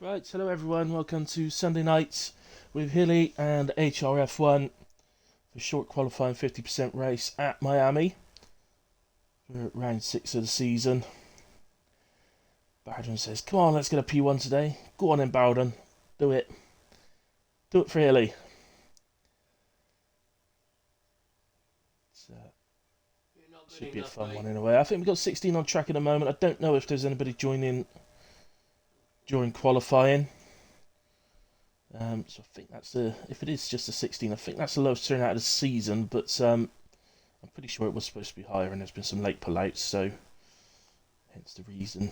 Right, hello everyone, welcome to Sunday nights with Hilly and HRF1 for short qualifying 50% race at Miami for round 6 of the season. Bowden says, come on, let's get a P1 today. Go on then, Bowden. Do it. Do it for Hilly. Should be a fun one in a way. I think we've got 16 on track at the moment. I don't know if there's anybody joining during qualifying. So I think that's if it is just a 16, I think that's the lowest turnout of the season, but I'm pretty sure it was supposed to be higher and there's been some late pullouts, so hence the reason.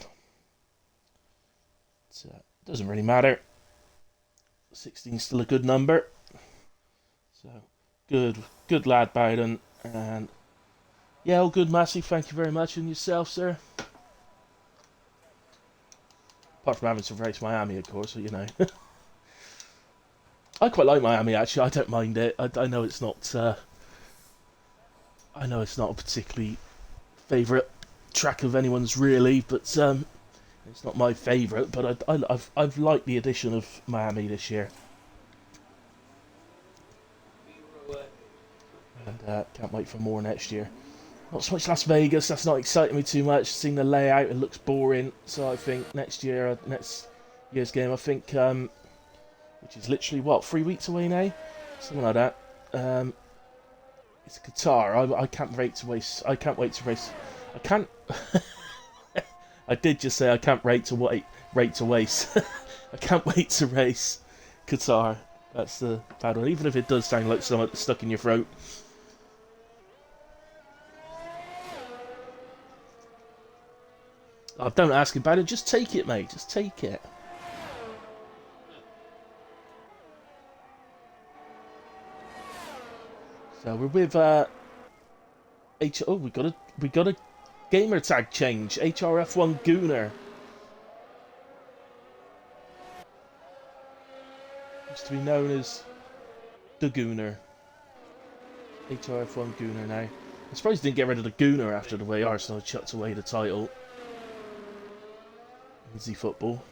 It doesn't really matter. 16 is still a good number. So good lad, Bowden, and yeah, all good, Massey, thank you very much, and yourself, sir? Apart from having to race Miami, of course, you know. I quite like Miami, actually. I don't mind it. I know it's not. I know it's not a particularly favourite track of anyone's, really, but it's not my favourite. But I've liked the addition of Miami this year, and can't wait for more next year. Not so much Las Vegas. That's not exciting me too much. Seeing the layout, it looks boring. So I think next year's game, I think. Which is literally, what, 3 weeks away now? Something like that. It's Qatar. I can't wait to race. I can't wait to race. I can't... I did just say I can't wait to race. I can't wait to race Qatar. That's the bad one. Even if it does sound like something stuck in your throat. Oh, don't ask about it. Just take it, mate. Just take it. So we're with we got a gamer tag change. HRF1 Gooner. Used to be known as the Gooner. HRF1 Gooner now. I'm surprised he didn't get rid of the Gooner after the way Arsenal chucked away the title. Easy football.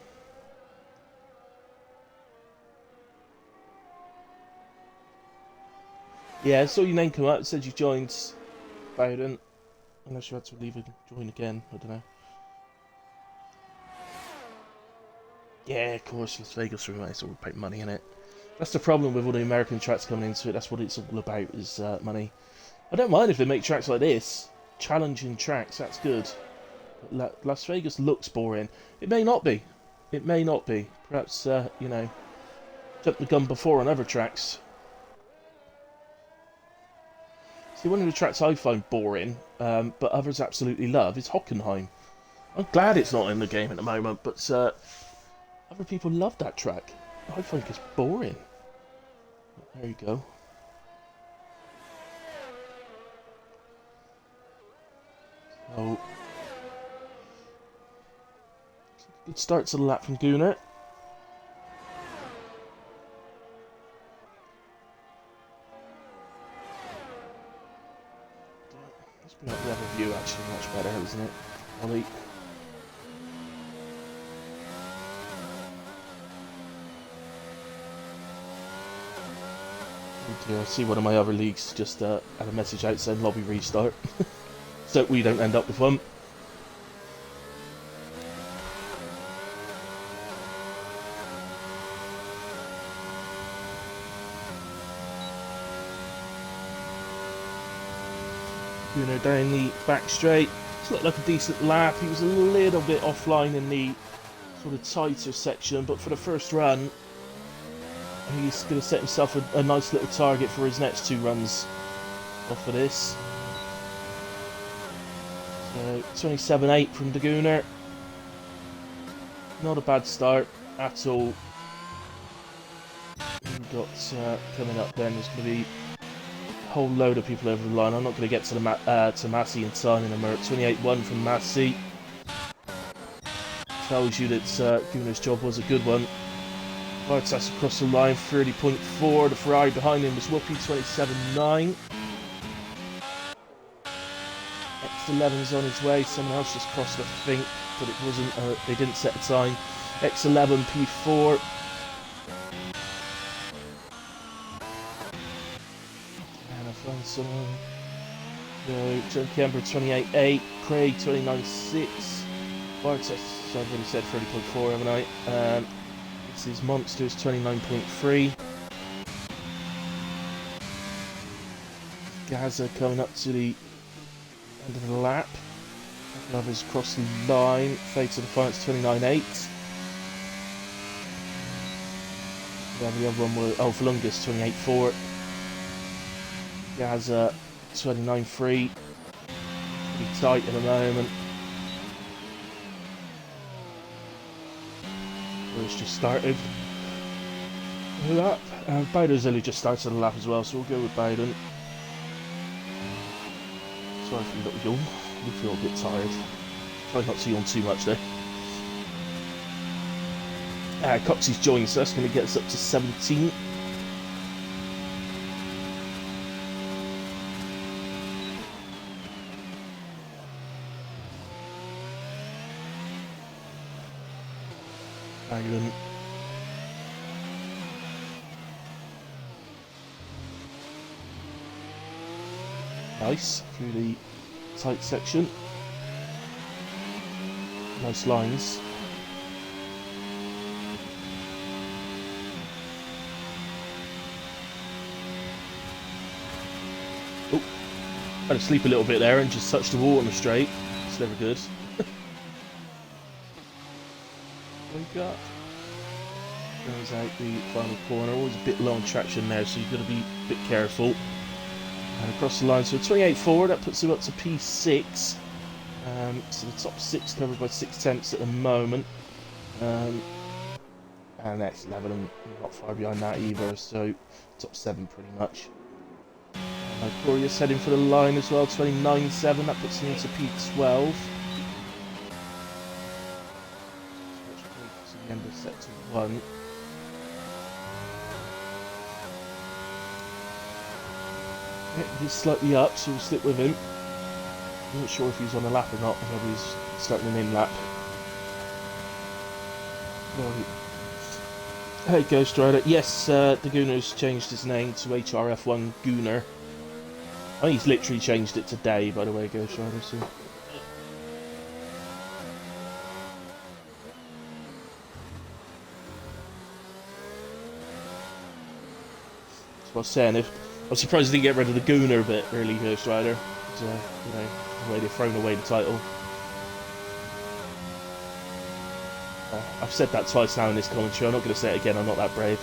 Yeah, I saw your name come up. It said you joined Bowden. Unless you had to leave and join again. I don't know. Yeah, of course, Las Vegas room. It's all about money in it. That's the problem with all the American tracks coming into it. That's what it's all about, is money. I don't mind if they make tracks like this. Challenging tracks, that's good. But Las Vegas looks boring. It may not be. It may not be. Perhaps, you know, jumped the gun before on other tracks. See, one of the tracks I find boring, but others absolutely love, is Hockenheim. I'm glad it's not in the game at the moment, but other people love that track. I think it's boring. There you go. So, good start to the lap from Gooner. Let's bring up the other view, actually, much better, isn't it? Ollie. I see one of my other leagues just had a message out saying lobby restart. So we don't end up with one. Bruno down the back straight. It's looked like a decent lap. He was a little bit offline in the sort of tighter section, but for the first run, he's going to set himself a nice little target for his next 2 runs off of this. So 27.8 from De Gooner. Not a bad start at all. We've got coming up then, there's going to be a whole load of people over the line. I'm not going to get to the Massey in time in a minute. 28.1 from Massey. Tells you that Gooner's job was a good one. Bartas across the line, 30.4. The Ferrari behind him was whooping, 27.9. X11's on his way. Someone else just crossed, I think, but it wasn't. They didn't set a time. X11 P4. And I found someone. No, Junkie Ember 28.8. Craig 29.6. Bartos, so I've already said 30.4, haven't I? This is Monsters 29.3. Gaza coming up to the end of the lap. Lovers across the line. Fate to the Defiance 29.8. Then the other one was Fulungus 28.4. Gaza 29.3. Pretty tight at the moment. It's just started the lap. Bowden's only just started the lap as well, so we'll go with Bowden. Sorry for a little yawn. We feel a bit tired. Try not to yawn too much though. Coxey's joined, so that's going to get us up to 17. Bowden. Nice, through the tight section. Nice lines. Oh, had to sleep a little bit there and just touched the wall on the straight. It's never good. Wake up. Goes out the final corner. Always a bit low on traction there, so you've got to be a bit careful. And across the line, so 28.4, that puts him up to P6. So the top 6 covered by 6/10 at the moment. And that's level and not far behind that either, so top 7 pretty much. Corius heading for the line as well, 29.7, that puts him into P12. So the end of sector 1. He's slightly up, so we'll stick with him. I'm not sure if he's on the lap or not, whether he's starting an in-lap. Hey Ghost Rider, yes, the Gooner's changed his name to HRF1 Gooner. I think he's literally changed it today, by the way, Ghost Rider, so... That's what I was saying, I'm surprised they didn't get rid of the Gooner bit, really, Ghost Rider. It's, you know, the way they've thrown away the title. I've said that twice now in this commentary, I'm not going to say it again, I'm not that brave.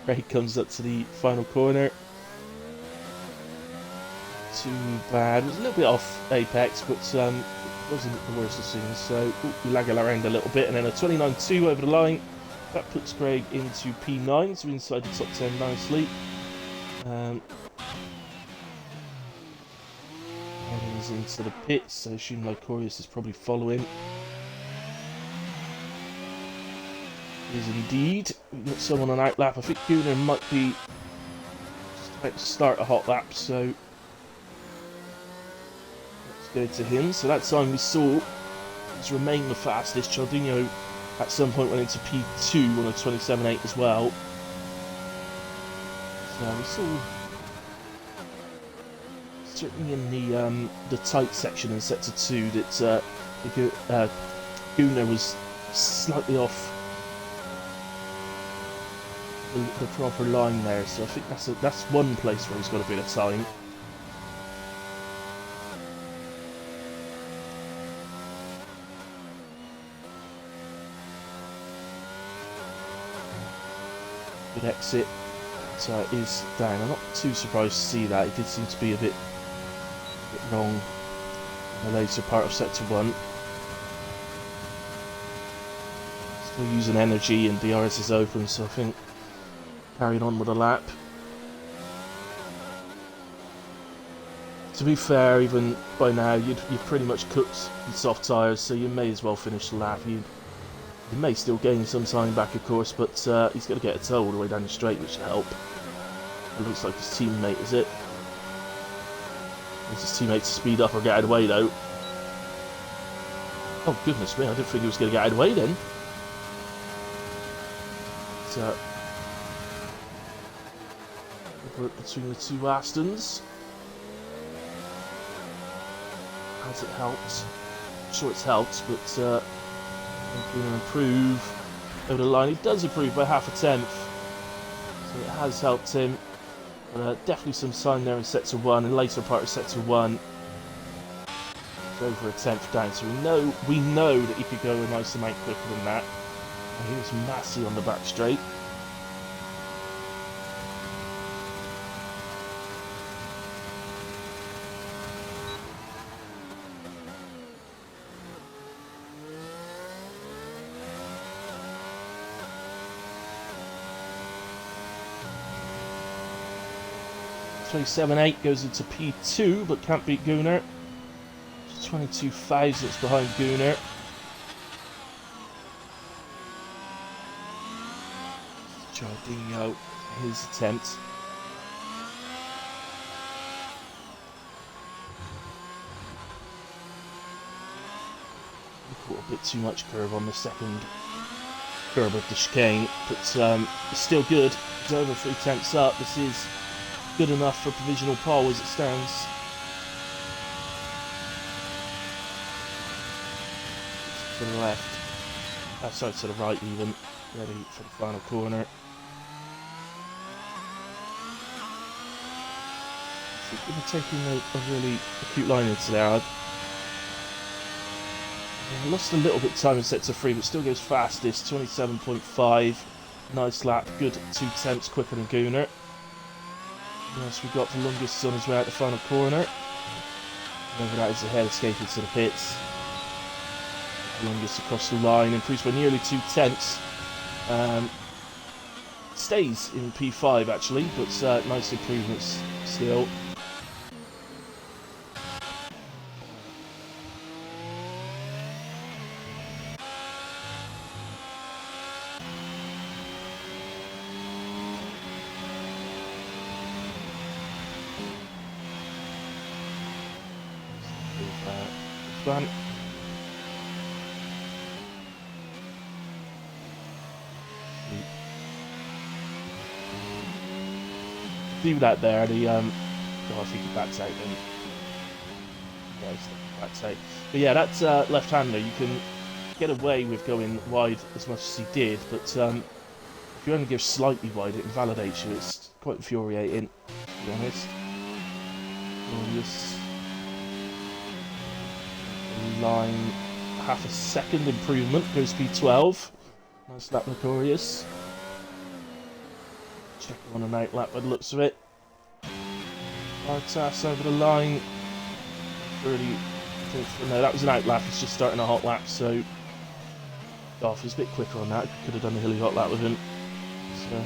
Craig comes up to the final corner. Too bad. It was a little bit off apex, but wasn't the worst of things. So we lag around a little bit, and then a 29.2 over the line. That puts Craig into P9, so inside the top 10 nicely. He's into the pits, so I assume Lycorius is probably following. Is indeed. We've got someone on outlap. I think Gunnar might be just about to start a hot lap, so let's go to him. So that time we saw has remained the fastest. Chaldinho at some point went into P2 on a 27.8 as well. So we saw certainly in the tight section in sector 2 that Gunnar was slightly off the proper line there, so I think that's one place where he's got a bit of time. Good exit. So it is down. I'm not too surprised to see that. It did seem to be a bit wrong in the later part of sector 1. Still using energy and DRS is open, so I think carrying on with a lap. To be fair, even by now you've pretty much cooked the soft tyres, so you may as well finish the lap. You may still gain some time back, of course, but he's going to get a tow all the way down the straight, which will help. It looks like his teammate, is it? Needs his teammate to speed up or get out of the way, though. Oh, goodness me, I didn't think he was going to get out of the way then. But, between the two Astons. Has it helped? I'm sure it's helped, but he's going to improve over the line. He does improve by half a tenth, so it has helped him. But definitely some sign there in sector 1 and later part of sector 1. It's over a tenth down, so we know that he could go a nice amount quicker than that. And he was massive on the back straight. .27.8 goes into P2, but can't beat Gunnar. 22 thousandths behind Gunnar. Jardinho, his attempt. He caught a bit too much curve on the second curve of the chicane, but it's still good. It's over 3 tenths up. This is good enough for provisional pole as it stands. To the left. Sorry, to the right even. Ready for the final corner. So we've been taking a really acute line into there. I lost a little bit of time in sector 3, but still goes fastest. 27.5. Nice lap. Good 2 tenths quicker than Gunnar. Yes, we've got the longest on his way out the final corner. Over that is the head escaping to the pits. The longest across the line, improves by nearly 2 tenths. Stays in P5 actually, but nice improvements still. One. Do that there, the God, if he could backs out then. Yeah, he's backs out. But yeah, that's left-hander. You can get away with going wide as much as he did, but if you only give slightly wide, it invalidates you. It's quite infuriating, to be honest. Line, half a second improvement, goes P12. Nice lap, Notorious. Check on an out lap by the looks of it. Bartas over the line. Really, no, that was an out lap. He's just starting a hot lap, so Golf was a bit quicker on that. Could have done a hilly hot lap with him. So.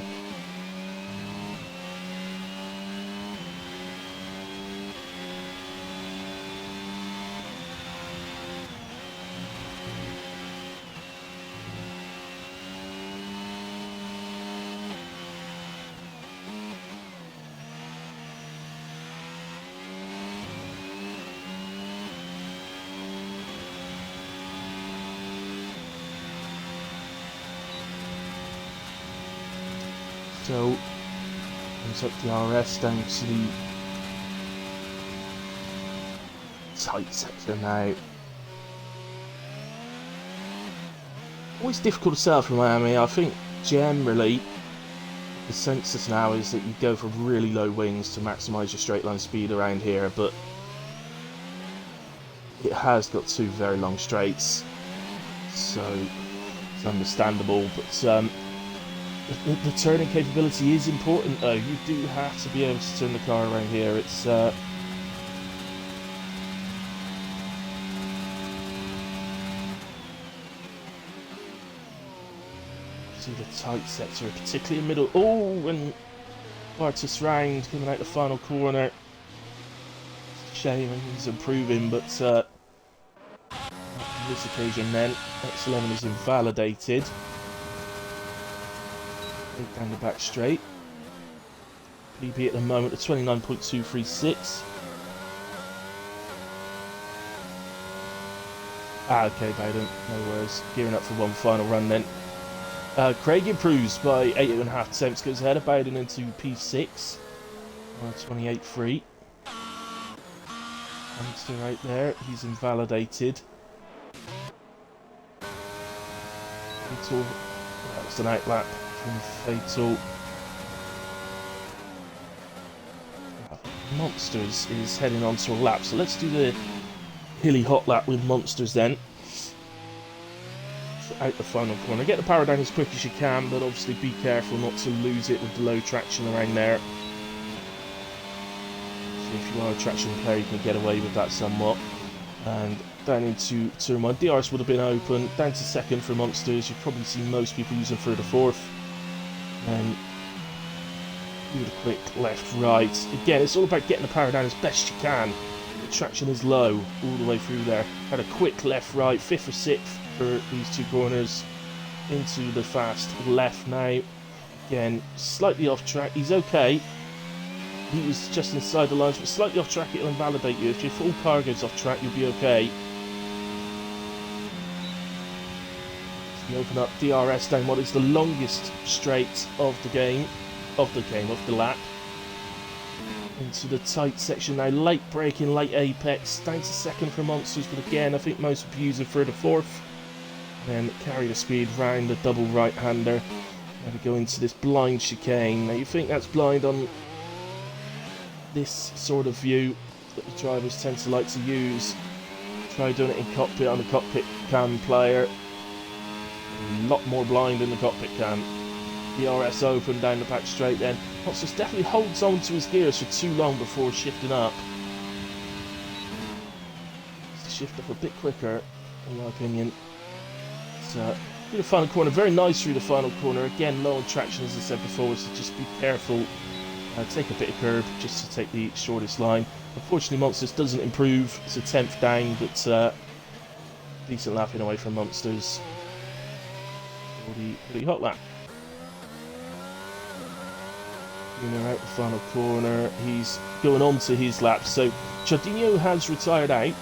So, comes up the RS down to the tight section now. Always difficult to sell from Miami. I think generally the consensus now is that you go for really low wings to maximise your straight line speed around here, but it has got 2 very long straights, so it's understandable, but the turning capability is important though. You do have to be able to turn the car around here. It's see the tight sector, particularly in middle. Oh, and Bartas round coming out the final corner. Shame, he's improving, but on this occasion then X11 is invalidated. Down the back straight. PB at the moment at 29.236. Okay, Bowden, no worries. Gearing up for one final run then. Craig improves by 8.5 tenths, goes ahead of Bowden into P6. 28.3. Hamster right there, he's invalidated. Fatal, that was an outlap from Fatal. Monsters is heading on to a lap, so let's do the hilly hot lap with Monsters then. So out the final corner. Get the power down as quick as you can, but obviously be careful not to lose it with the low traction around there. So if you are a traction player, you can get away with that somewhat. And down into turn 1. DRS would have been open. Down to second for Monsters. You've probably seen most people using third or fourth. And do the quick left, right. Again, it's all about getting the power down as best you can. The traction is low all the way through there. Had a quick left, right, 5th or 6th for these two corners. Into the fast left now. Again, slightly off track. He's okay. He was just inside the lines, but slightly off track, it'll invalidate you. If your full car goes off track, you'll be okay. So you open up DRS down what is the longest straight of the game. Of the lap. Into the tight section now. Late braking, late apex. Down to second for Monsters, but again, I think most would be using third or fourth. Then carry the speed round the double right-hander. Now we go into this blind chicane. Now you think that's blind on this sort of view that the drivers tend to like to use. Try doing it in cockpit on the cockpit cam player. A lot more blind in the cockpit cam. DRS open down the back straight then. Monsters definitely holds on to his gears for too long before shifting up. Shift up a bit quicker, in my opinion. So, through the final corner, very nice through the final corner. Again, low on traction as I said before, so just be careful. Take a bit of curb just to take the shortest line. Unfortunately, Monsters doesn't improve. It's a 10th down, but decent lapping away from Monsters. Pretty hot lap. Out the final corner, he's going on to his lap. So Chardinho has retired out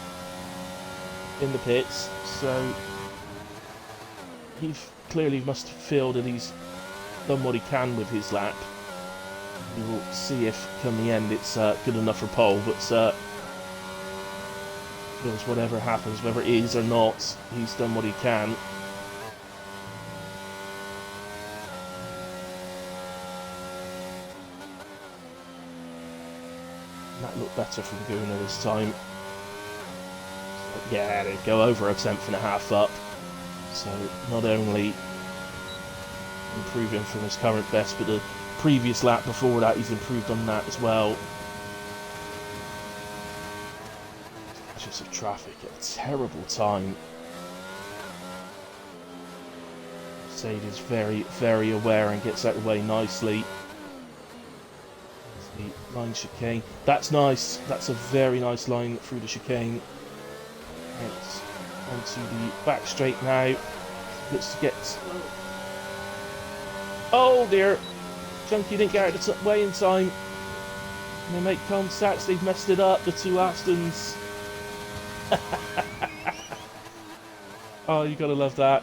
in the pits, so he clearly must feel that he's done what he can with his lap. We will see if come the end it's good enough for pole, but feels whatever happens, whether it is or not, he's done what he can. That looked better from Guna this time. So, yeah, they go over a 10.5 up. So not only improving from his current best, but the previous lap before that he's improved on that as well. Just of traffic at a terrible time. Mercedes very, very aware and gets out of the way nicely. The line chicane. That's nice. That's a very nice line through the chicane. It's onto the back straight now. Looks to get. Oh dear! Junkie didn't get out of the way in time. And they make contacts. They've messed it up. The two Astons. Oh, you gotta love that.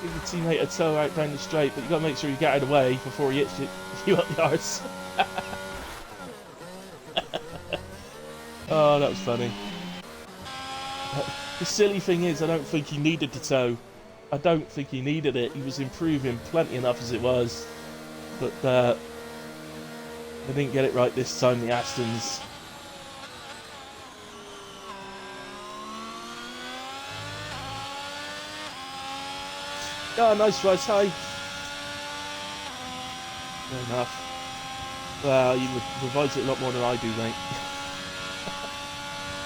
Give your teammate a toe out down the straight, but you gotta make sure you get out of the way before he hits you up the arse. Oh, that was funny. The silly thing is, I don't think he needed the toe. I don't think he needed it. He was improving plenty enough as it was. But they didn't get it right this time, the Astons. Oh, nice rise high. Fair enough. Well, you revise it a lot more than I do, mate.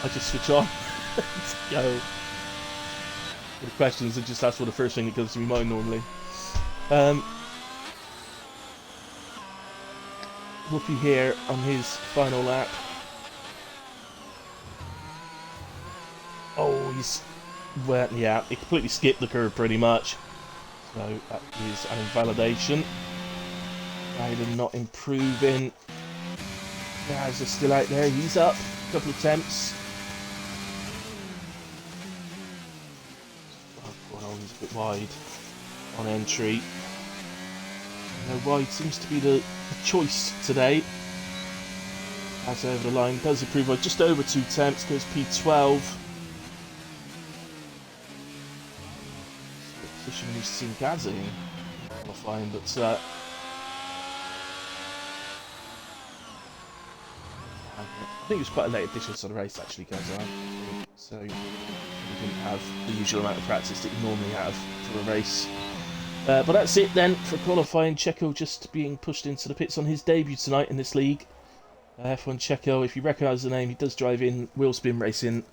I just switch on. Go. The questions are just that's what the first thing that comes to my mind normally. Whoopi here on his final lap. Oh, he's well, yeah, he completely skipped the curve pretty much. So that is an invalidation. Biden not improving. Guys are still out there. He's up. A couple of attempts. Oh, he's a bit wide on entry. Wide seems to be the choice today. As over the line, does improve by just over 2 attempts, goes P12. Position we've seen Gaza in qualifying, but I think it was quite a late addition to the race actually, Gaza. So he didn't have the usual amount of practice that you normally have for a race. But that's it then for qualifying. Checo just being pushed into the pits on his debut tonight in this league. F1 Checo, if you recognise the name, he does drive in wheel spin racing,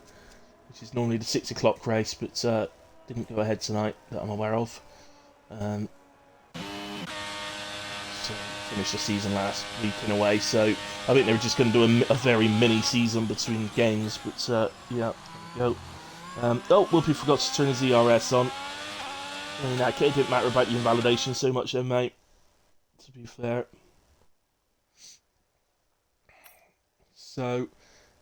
which is normally the 6 o'clock race, but didn't go ahead tonight that I'm aware of. So finished the season last week in a way, so I think they were just going to do a very mini season between games, but yeah, there we go. Oh, Whoopi forgot to turn his ERS on. In that case, it didn't matter about the invalidation so much then, mate, to be fair. So,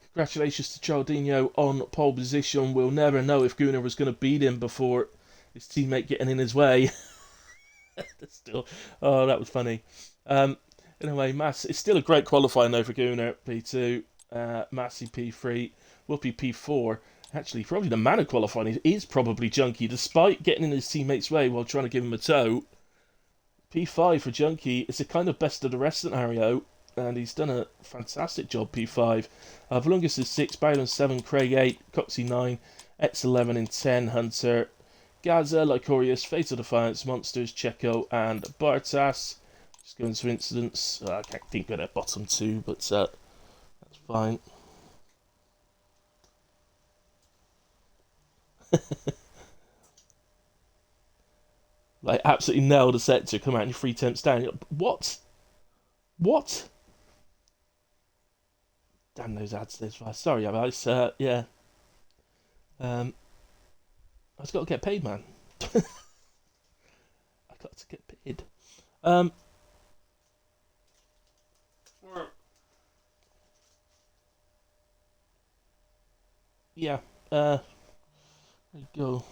congratulations to Cialdino on pole position. We'll never know if Gunnar was going to beat him before his teammate getting in his way. Still, oh, that was funny. Anyway, Mass, it's still a great qualifying though for Gunnar, P2, Massey P3, Whoopi P4. Actually, probably the man of qualifying is probably Junkie, despite getting in his teammate's way while trying to give him a tow. P5 for Junkie is a kind of best of the rest scenario, and he's done a fantastic job, P5. Valungus is 6, Bowden 7, Craig 8, Coxey 9, X 11 in 10, Hunter, Gaza, Lycorius, Fatal Defiance, Monsters, Checo, and Bartas. Just going to incidents. I can't think of that bottom 2, but that's fine. Like, absolutely nailed a sector, come out in your 3 attempts down. What? What? Damn those ads, sorry, guys. Yeah. I just got to get paid, man. I got to get paid. Yeah. There you go.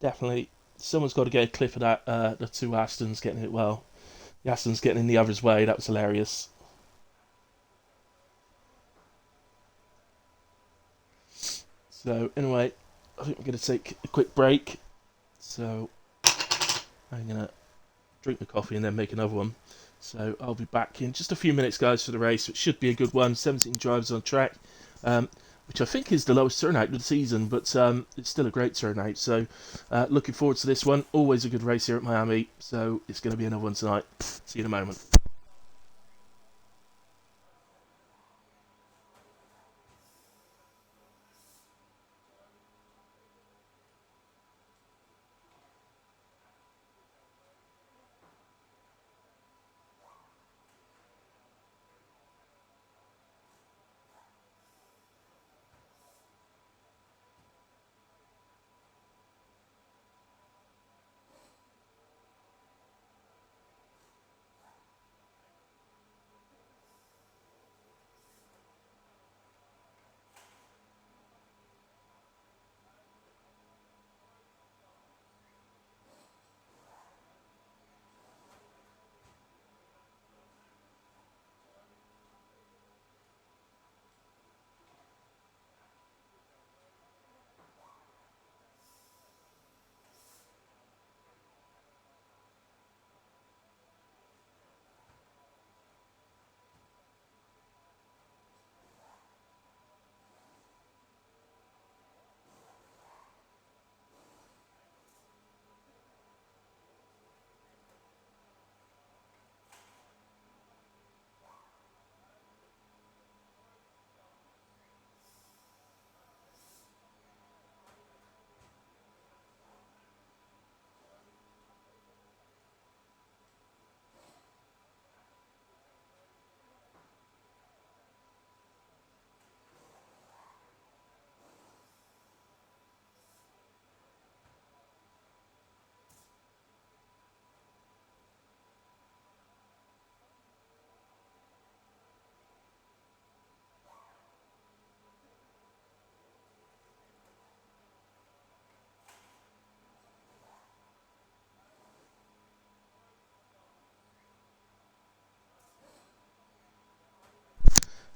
Definitely, someone's got to get a clip of that. The 2 Astons getting it well. The Astons getting in the other's way. That was hilarious. So anyway, I think we're going to take a quick break. So I'm going to drink the coffee and then make another one. So I'll be back in just a few minutes, guys, for the race. It should be a good one. 17 drivers on track, which I think is the lowest turnout of the season, but it's still a great turnout. So looking forward to this one. Always a good race here at Miami. So it's going to be another one tonight. See you in a moment.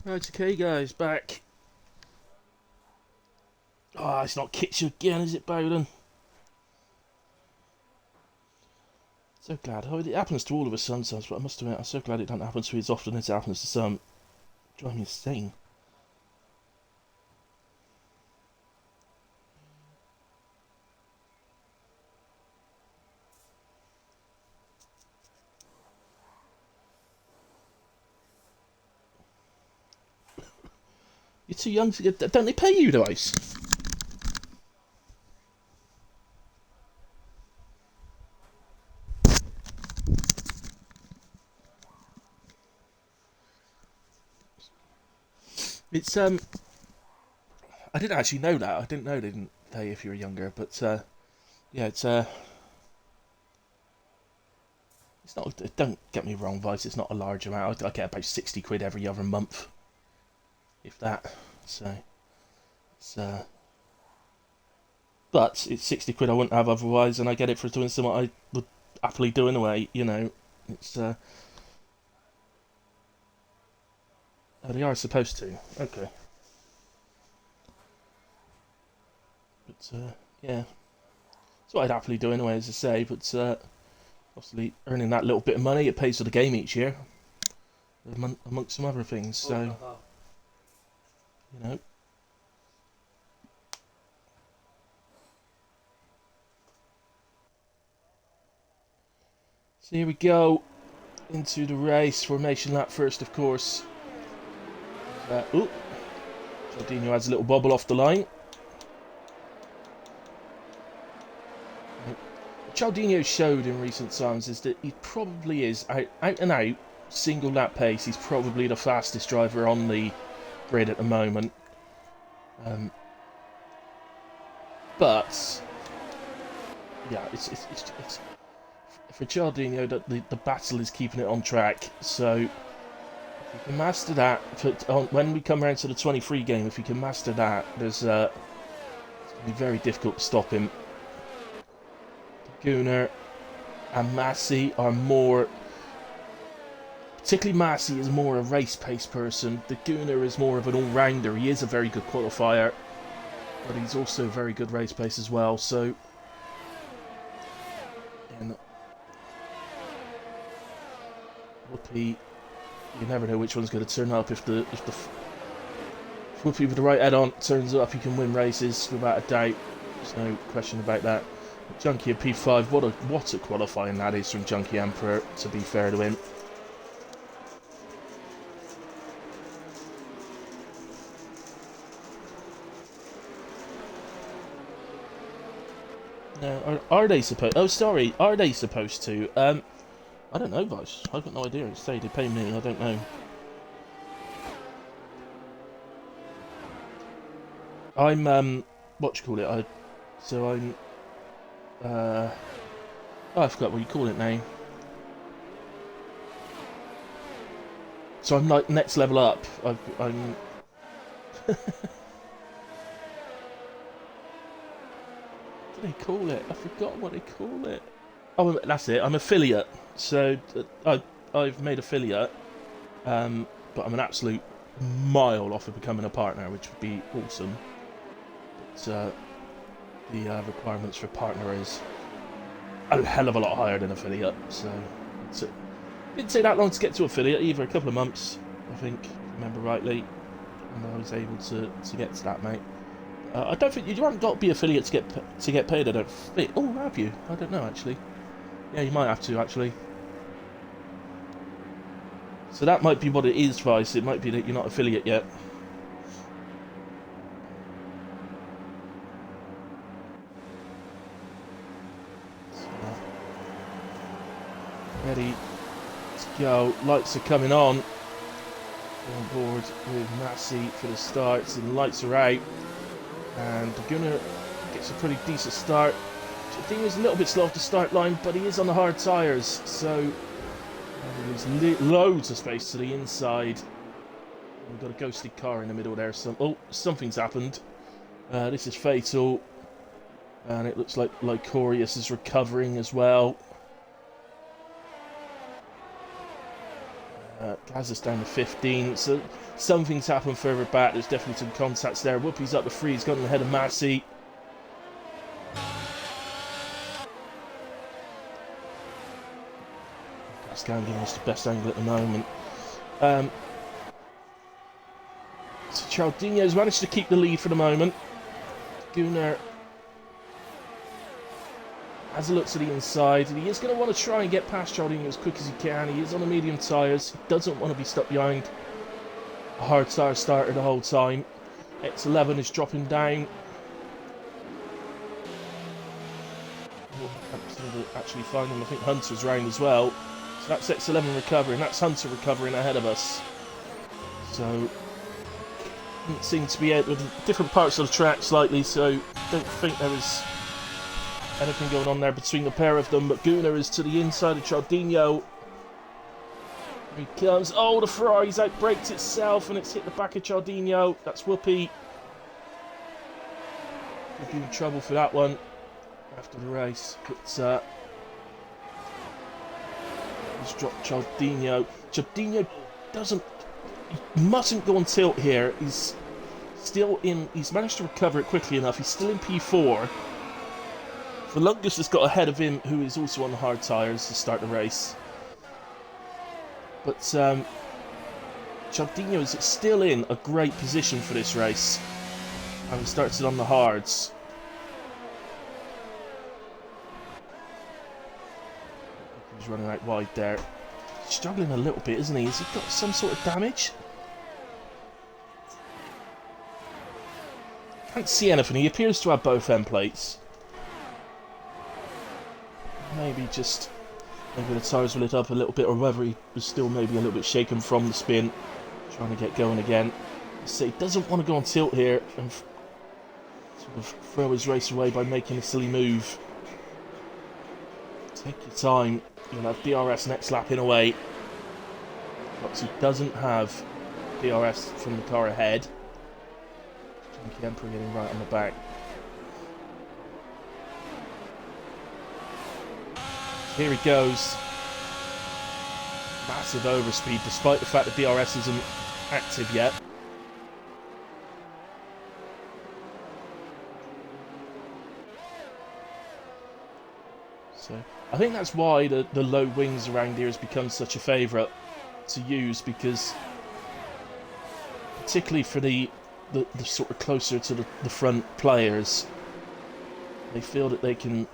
Right, okay, guys, back. Oh, it's not kicked you again, is it, Bowden? So glad. Oh, it happens to all of us sometimes, but I must admit, I'm so glad it doesn't happen to me as often as it happens to some. Drive me insane. You're too young to get. Don't they pay you, guys? It's I didn't actually know that. I didn't know they didn't pay if you were younger, but yeah, it's not. Don't get me wrong, Vice. It's not a large amount. I get about 60 quid every other month, if that. So it's but it's 60 quid I wouldn't have otherwise, and I get it for doing something I would happily do anyway. You know, it's oh, they are supposed to. Okay, but yeah, it's what I'd happily do anyway, as I say. But obviously, earning that little bit of money, it pays for the game each year, amongst some other things. So you know. So here we go into the race. Formation lap first, of course. Ooh, Jardino has a little bobble off the line. What Jardino showed in recent times is that he probably is out and out single lap pace. He's probably the fastest driver on the grid at the moment. But yeah, it's for Jardino that the battle is keeping it on track. So if you can master that, when we come around to the 23 game, if you can master that, there's it's going to be very difficult to stop him. Gunnar and Massey are more, particularly Massey is more a race pace person. The Gunnar is more of an all-rounder. He is a very good qualifier, but he's also very good race pace as well. So, and Whoopi, you never know which one's going to turn up. If Whoopi with the right head-on turns up, he can win races without a doubt. There's no question about that. Junkie at P5, what a qualifying that is from Junkie Emperor, to be fair to him. No, are they supposed? Oh, sorry, are they supposed to? I don't know, guys. I've got no idea. Say they pay me. I don't know. I'm what do you call it? I'm oh, I forgot what you call it now. So I'm like next level up. I'm. What do they call it? I forgot what they call it. Oh, that's it. I'm affiliate. So I've made affiliate, but I'm an absolute mile off of becoming a partner, which would be awesome. But the requirements for partner is a hell of a lot higher than affiliate. So it didn't take that long to get to affiliate, either a couple of months, I think, if I remember rightly, and I was able to get to that, mate. I don't think you haven't got to be affiliate to get paid. I don't think. Oh, have you? I don't know actually. Yeah, you might have to actually. So that might be what it is, Vice. It might be that you're not affiliate yet. Ready to go. Lights are coming on. On board with Massey for the starts, and the lights are out. And Gunnar gets a pretty decent start. Jardino's a little bit slow off the start line, but he is on the hard tyres, so there's loads of space to the inside. We've got a ghosted car in the middle there. Something's happened. This is fatal. And it looks like Lycorius is recovering as well. Gazza's down to 15, so something's happened further back. There's definitely some contacts there. Whoopi's up to 3, he's gotten ahead of Massey. Gascan giving us the best angle at the moment. So Cialdini's managed to keep the lead for the moment. Gunnar has a look to the inside, and he is going to want to try and get past Cialdini as quick as he can. He is on the medium tyres. He doesn't want to be stuck behind a hard tyre starter the whole time. X11 is dropping down. Actually find him. I think Hunter's round as well. So that's X11 recovering. That's Hunter recovering ahead of us. So it seems to be out with different parts of the track slightly, so don't think there is anything going on there between the pair of them. But Gunnar is to the inside of Cialdino. Here he comes. Oh, the Ferrari's outbraked itself and it's hit the back of Cialdino. That's Whoopi. Could be in trouble for that one after the race. But he's dropped Cialdino. Cialdino doesn't... He mustn't go on tilt here. He's still in... He's managed to recover it quickly enough. He's still in P4. Volungus has got ahead of him, who is also on the hard tyres to start the race. But Cialdino is still in a great position for this race. And he starts it on the hards. He's running out wide there. Struggling a little bit, isn't he? Has he got some sort of damage? Can't see anything. He appears to have both end plates. Maybe the tyres were lit up a little bit, or whether he was still maybe a little bit shaken from the spin, trying to get going again. So he doesn't want to go on tilt here and sort of throw his race away by making a silly move. Take your time. You'll have DRS next lap in a way. But he doesn't have DRS from the car ahead. Junkie Emperor getting right on the back. Here he goes. Massive overspeed, despite the fact that DRS isn't active yet. So I think that's why the low wings around here has become such a favourite to use, because particularly for the sort of closer to the front players, they feel that they can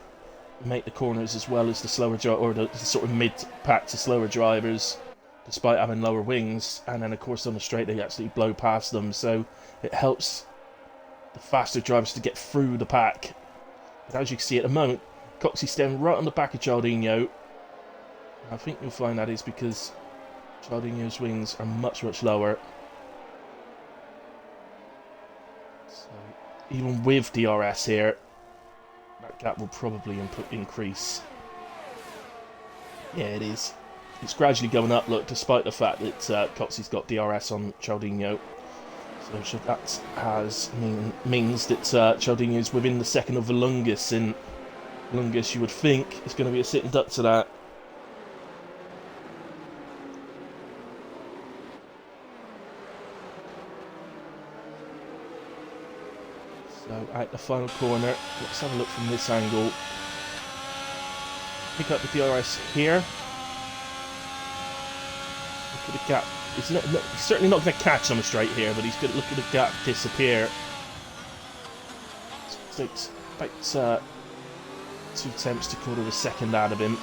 make the corners as well as the slower or the sort of mid-pack to slower drivers, despite having lower wings. And then of course on the straight they actually blow past them, so it helps the faster drivers to get through the pack. But as you can see at the moment, Coxey's staying right on the back of Cialdino. I think you'll find that is because Cialdino's wings are much lower. So even with DRS here, that gap will probably increase. Yeah, it is. It's gradually going up, look, despite the fact that Coxey's got DRS on Cialdino. So that means that Cialdino is within the second of Volungus, and Volungus, you would think, is going to be a sitting duck to that. So, at the final corner, let's have a look from this angle. Pick up the DRS here. Look at the gap. He's certainly not going to catch on the straight here, but he's going to look at the gap disappear. So it's about 2/10 to quarter of a second out of him.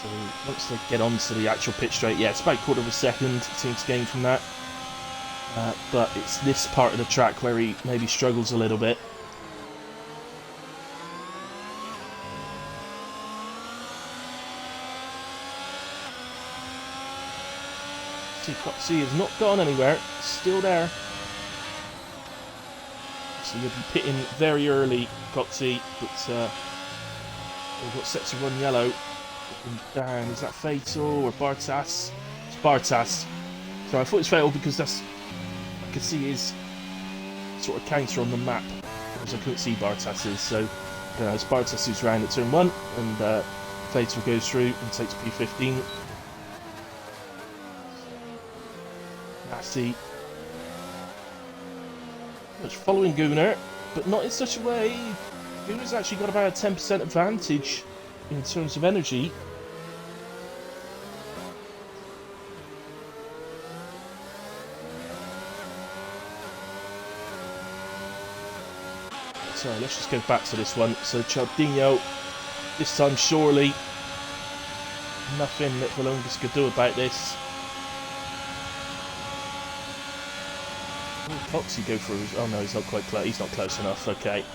So once they get onto the actual pit straight, yeah, it's about quarter of a second it seems to gain from that. But it's this part of the track where he maybe struggles a little bit. See, has not gone anywhere. It's still there. So you'll be pitting very early, Coxey, but we've got set to run yellow. Looking down, is that Fatal or Bartas? It's Bartas. So I thought it was Fatal because I could see his sort of counter on the map, whereas I couldn't see Bartas's. So it's Bartas who's round at turn 1, and Fatal goes through and takes P15. Gassi. Much following Gunnar, but not in such a way. Gunnar's actually got about a 10% advantage in terms of energy. So let's just go back to this one. So Cialdino, this time surely nothing that Valungus could do about this. Will Coxey go through? Oh no, he's not quite close. He's not close enough. Okay,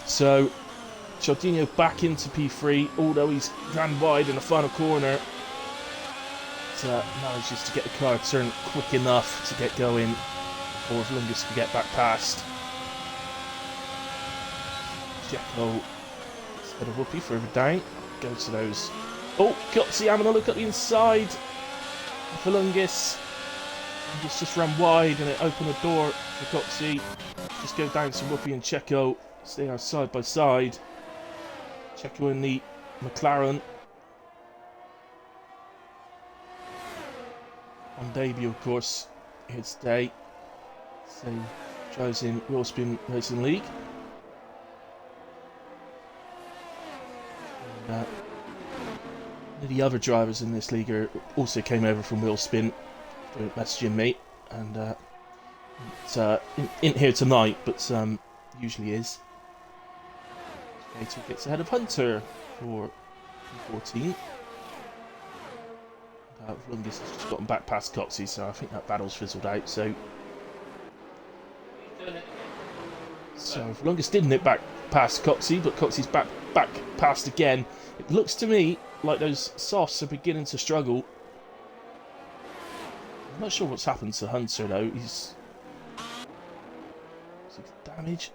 so Cialdino back into P3, although he's ran wide in the final corner. But manages to get the car turned quick enough to get going before Valungus can get back past. Jacko instead of Whoopi further down. Go to those. Oh, Coxey having a look at the inside. Valungus. Just ran wide and it opened the door for Coxey. Just go down to Whoopi and Checo. Stay out side by side. Checo in the McLaren. On debut, of course, his day. So drives in Wheel Spin Racing League. And, the other drivers in this league also came over from Wheel Spin, messaging me, and it's in here tonight, but usually is. Gator gets ahead of Hunter for P14. Valungus has just gotten back past Coxey, so I think that battle's fizzled out. So Valungus did nip back past Coxey, but Coxey's back past again. It looks to me like those softs are beginning to struggle. I'm not sure what's happened to Hunter though. Is it damage?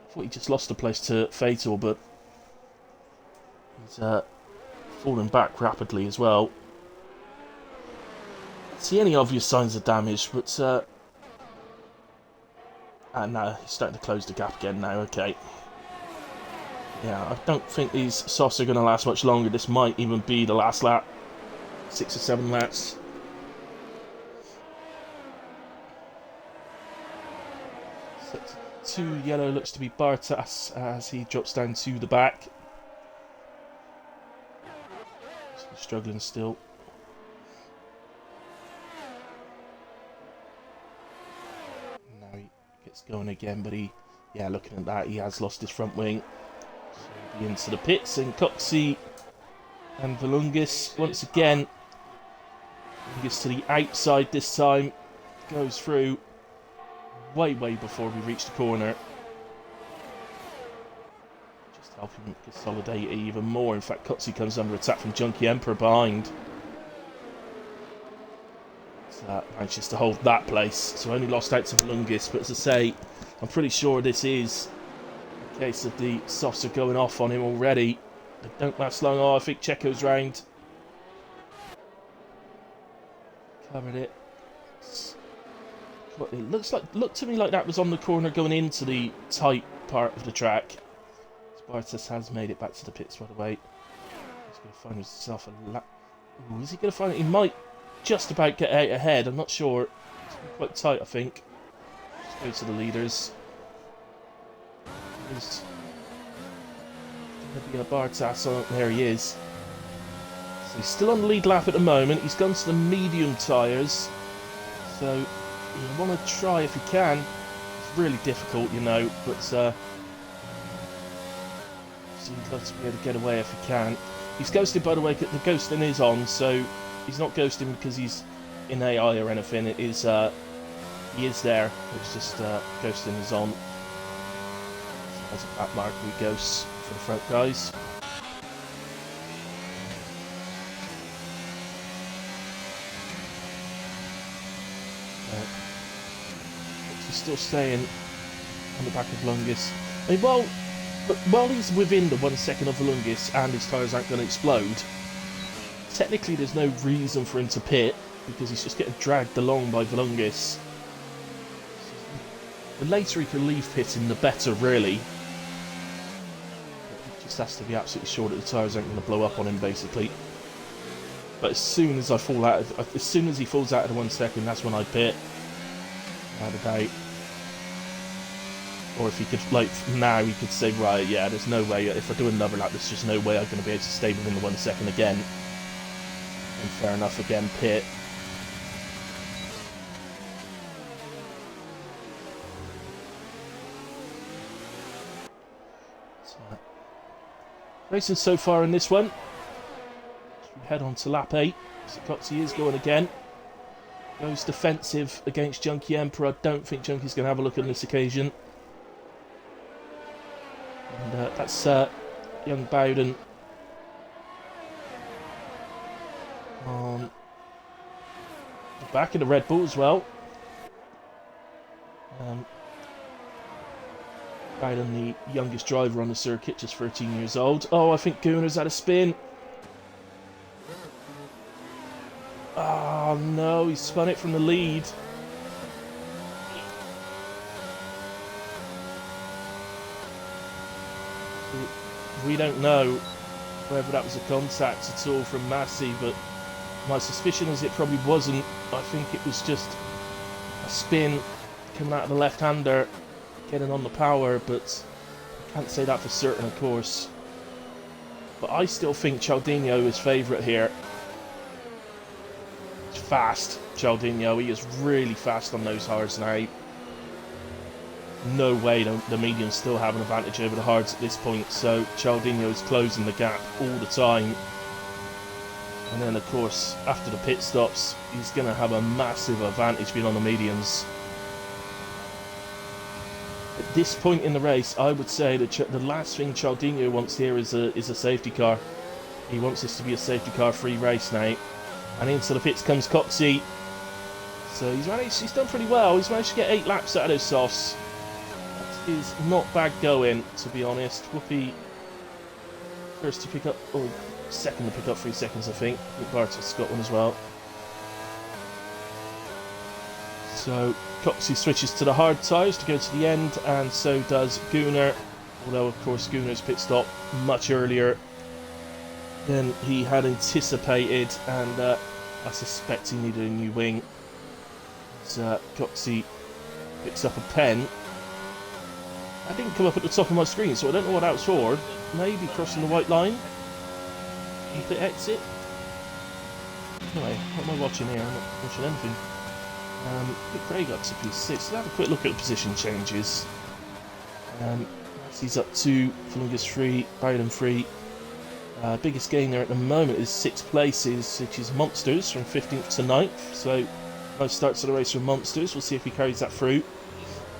I thought he just lost the place to Fatal, but he's falling back rapidly as well. Can't see any obvious signs of damage, but no, he's starting to close the gap again now. Okay. Yeah, I don't think these softs are going to last much longer. This might even be the last lap. 6 or 7 laps. Set 2 yellow looks to be Bartas as he drops down to the back. Struggling still. Now he gets going again, but looking at that, he has lost his front wing. So he'll be into the pits, and Coxey and Valungus once again. Valungus to the outside this time, goes through way before we reach the corner. Just helping him consolidate even more. In fact, Coxey comes under attack from Junkie Emperor behind. So manages to hold that place. So only lost out to Valungus, but as I say, I'm pretty sure this is a case of the softs are going off on him already. They don't last long. Oh, I think Checo's round. Covered it. It looked to me like that was on the corner going into the tight part of the track. Bartas has made it back to the pits right away. He's going to find himself a lap. Ooh, is he going to find it? He might just about get out ahead. I'm not sure. It's quite tight, I think. Let's go to the leaders. There's going to be a Bartas on. There he is. So he's still on the lead lap at the moment. He's gone to the medium tyres. So you want to try if you can. It's really difficult, you know, but you'd love to be able to get away if you can. He's ghosted, by the way. The ghosting is on, so he's not ghosting because he's in AI or anything. It is he is there. It's just ghosting is on. So as a back mark, we ghost for the front guys. He's still staying on the back of Valungus. I mean, while he's within the 1 second of Valungus and his tyres aren't going to explode, technically there's no reason for him to pit because he's just getting dragged along by Valungus. The later he can leave pitting, the better, really. But he just has to be absolutely sure that the tyres aren't going to blow up on him, basically. But as soon as as soon as he falls out of the 1 second, that's when I pit. Without a doubt. Or if he could, like, now he could say, right, yeah, there's no way, if I do another lap, there's just no way I'm going to be able to stay within the 1 second again. And fair enough, again, pit. So, racing so far in this one. As we head on to lap 8. So Coxey is going again. Goes defensive against Junkie Emperor. I don't think Junkie's going to have a look on this occasion. And that's young Bowden on the back of the Red Bull as well. Bowden, the youngest driver on the circuit, just 13 years old. Oh, I think Gooner's had a spin. Oh no, he spun it from the lead. We don't know whether that was a contact at all from Massey, but my suspicion is it probably wasn't. I think it was just a spin coming out of the left-hander, getting on the power, but I can't say that for certain, of course. But I still think Cialdino is favourite here. It's fast, Cialdino. He is really fast on those hards now. No way the mediums still have an advantage over the hards at this point, so Cialdino is closing the gap all the time. And then, of course, after the pit stops, he's going to have a massive advantage being on the mediums. At this point in the race, I would say that the last thing Cialdino wants here is a safety car. He wants this to be a safety car-free race now. And into the pits comes Coxey. So he's done pretty well. He's managed to get 8 laps out of those softs. Is not bad going, to be honest. Whoopi first to pick up, or second to pick up 3 seconds, I think. Bartlett's got one as well. So Coxey switches to the hard tyres to go to the end, and so does Gooner. Although, of course, Gooner's pit stop much earlier than he had anticipated, and I suspect he needed a new wing. So Coxey picks up a pen. That didn't come up at the top of my screen, so I don't know what that was for. Maybe crossing the white line. Pit exit. Anyway, what am I watching here? I'm not watching anything. Put Craig up to P6. Let's have a quick look at the position changes. He's up to Flungus 3, Bowden 3. Biggest gain there at the moment is 6 places, which is Monsters from 15th to 9th. So, nice start to the race from Monsters. We'll see if he carries that through.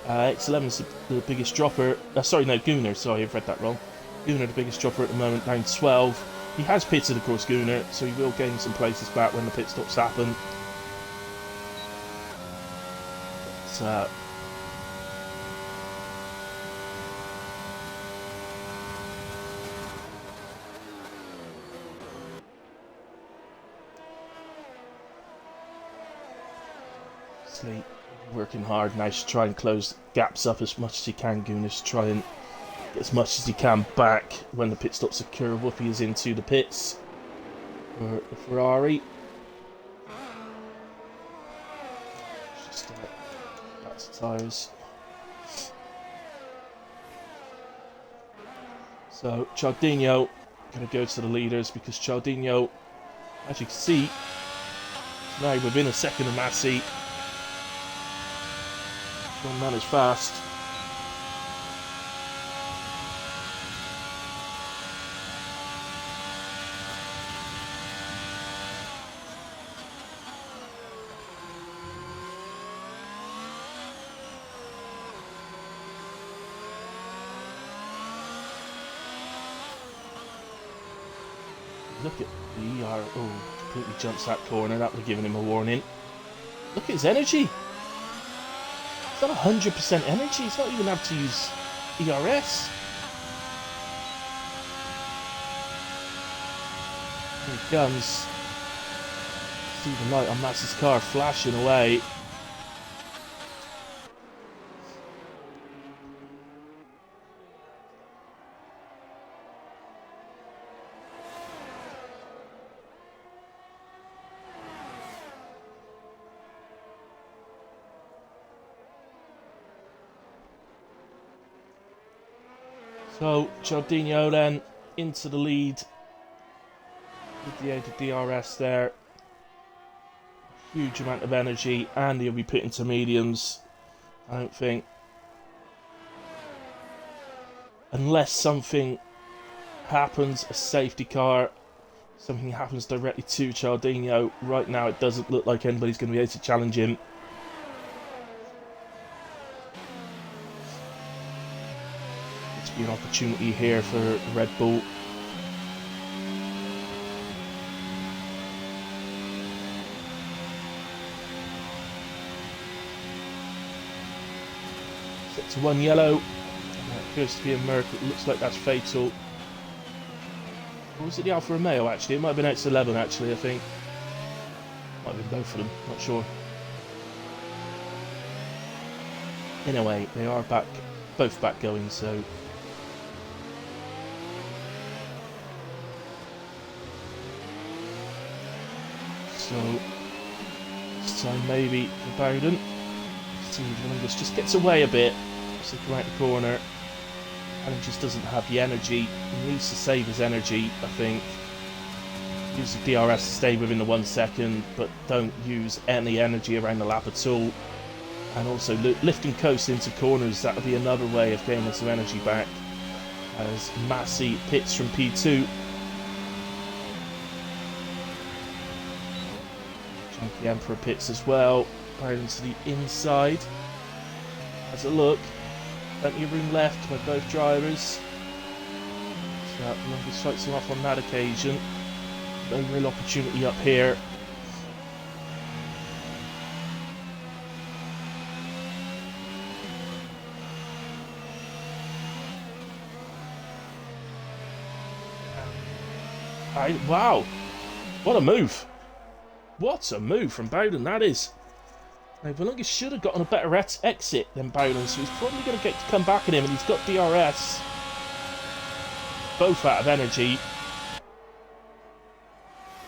X11's the biggest dropper. Sorry, no, Gooner. Sorry, I've read that wrong. Gooner, the biggest dropper at the moment, down 12. He has pitted, of course, Gooner, so he will gain some places back when the pit stops happen. But, working hard now to try and close gaps up as much as he can. Gooner's try and get as much as he can back when the pit stops occur. Whoopi is into the pits for the Ferrari. Just back to tyres. So Cialdino going to go to the leaders because Cialdino, as you can see, is now within a second of Massey. One man is fast. Look at the ER. Oh, completely jumps that corner. That would have given him a warning. Look at his energy. He's got 100% energy. He's not even have to use ERS. Here he comes. See the light on Max's car flashing away. So Cialdino then into the lead with the aid of DRS there. Huge amount of energy, and he'll be put into mediums, I don't think. Unless something happens, a safety car, something happens directly to Cialdino. Right now it doesn't look like anybody's going to be able to challenge him. It's be an opportunity here for Red Bull. Set to 1 yellow. That appears to be a miracle. It looks like that's fatal. Or was it the Alfa Romeo actually? It might have been X11 actually, I think. Might have been both of them, not sure. Anyway, they are back, both back going, so. So, this time maybe for Bowden. Just gets away a bit, so come out the corner. And he just doesn't have the energy. He needs to save his energy, I think. Use the DRS to stay within the 1 second, but don't use any energy around the lap at all. And also lift and coast into corners, that would be another way of gaining some energy back. As Massey pits from P2. Junkie Emperor pits as well. Right into the inside. Has a look. Plenty of room left by both drivers. So Lumby strikes him off on that occasion. No real opportunity up here. Wow! What a move! What a move from Bowden, that is! Now, Valunga should have gotten a better exit than Bowden, so he's probably going to come back at him, and he's got DRS. Both out of energy.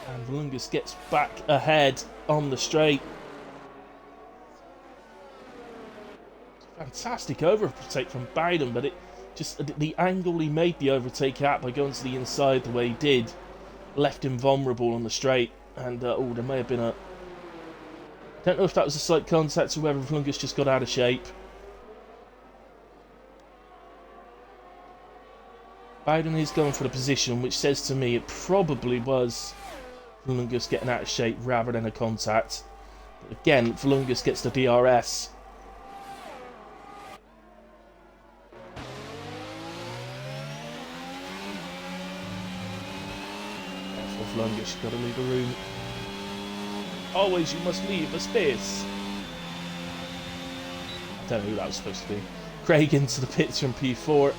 And Valungas gets back ahead on the straight. Fantastic overtake from Bowden, but it just the angle he made the overtake at by going to the inside the way he did left him vulnerable on the straight. And oh, there may have been a. I don't know if that was a slight contact or whether Valungas just got out of shape. Bowden is going for the position, which says to me it probably was Valungas getting out of shape rather than a contact. But again, Valungas gets the DRS. Careful, Valungas, you've got to leave a room. Always you must leave a space. I don't know who that was supposed to be. Craig into the pits from P4.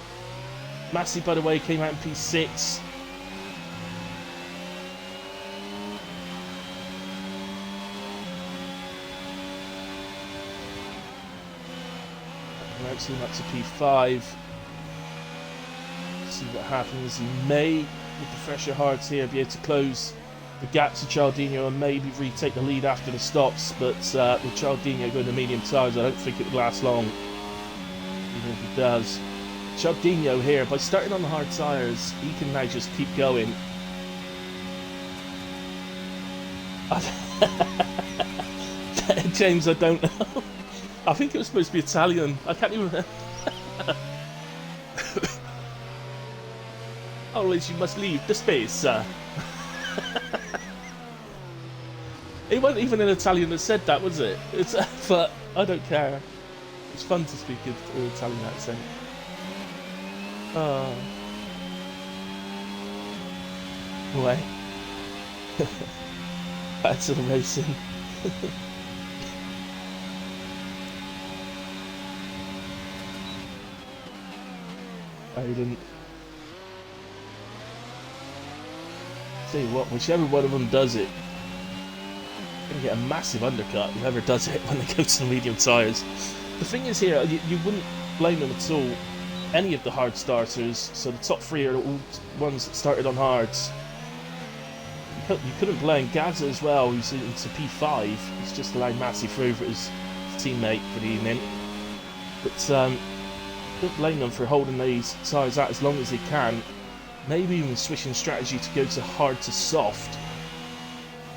Massey, by the way, came out in P6. Announcing that to P5. See what happens. He may, with the fresher hards here, be able to close the gap to Cialdino and maybe retake the lead after the stops, but with Cialdino going to medium tyres, I don't think it would last long, even if he does. Cialdino here, by starting on the hard tyres, he can now just keep going. James, I don't know. I think it was supposed to be Italian. I can't even remember. Always you must leave the space, sir. It wasn't even an Italian that said that, was it? But I don't care. It's fun to speak in an Italian accent. Oh. Anyway. Back to the racing. I didn't. Tell you what, whichever one of them does it, going to get a massive undercut, whoever does it when they go to the medium tyres. The thing is here, you wouldn't blame them at all, any of the hard starters, so the top three are all ones that started on hards. You couldn't blame Gaza as well, who's into P5, he's just allowed Massey through for his teammate for the evening. But don't blame them for holding these tyres out as long as they can. Maybe even switching strategy to go to hard to soft,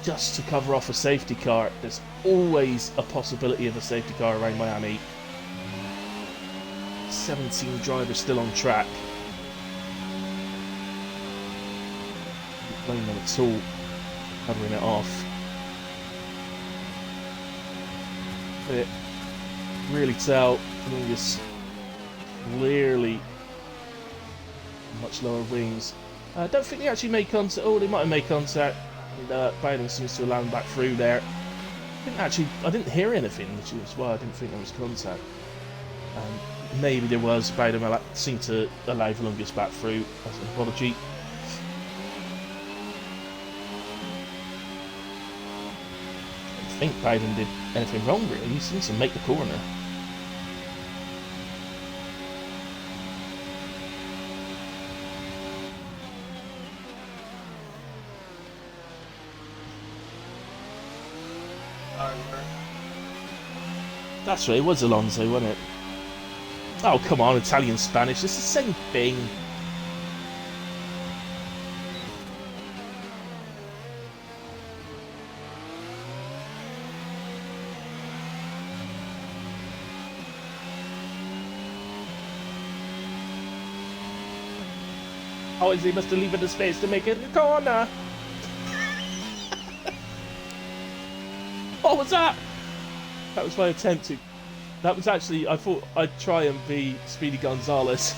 just to cover off a safety car. There's always a possibility of a safety car around Miami. 17 drivers still on track. Don't blame them at all, covering it off. But really tell, Lungus clearly much lower wings. I don't think they actually made contact. Oh, they might have made contact. And Bowden seems to allow him back through there. I didn't hear anything, which is why I didn't think there was contact. Maybe there was. Bowden seemed to allow Lungus back through as an apology. I don't think Bowden did anything wrong, really. He seems to make the corner. That's right, it was Alonso, wasn't it? Oh, come on, Italian Spanish, it's the same thing. Oh, he must have left the space to make it in the corner. What was that? That was my attempt to... That was actually... I thought I'd try and be Speedy Gonzalez.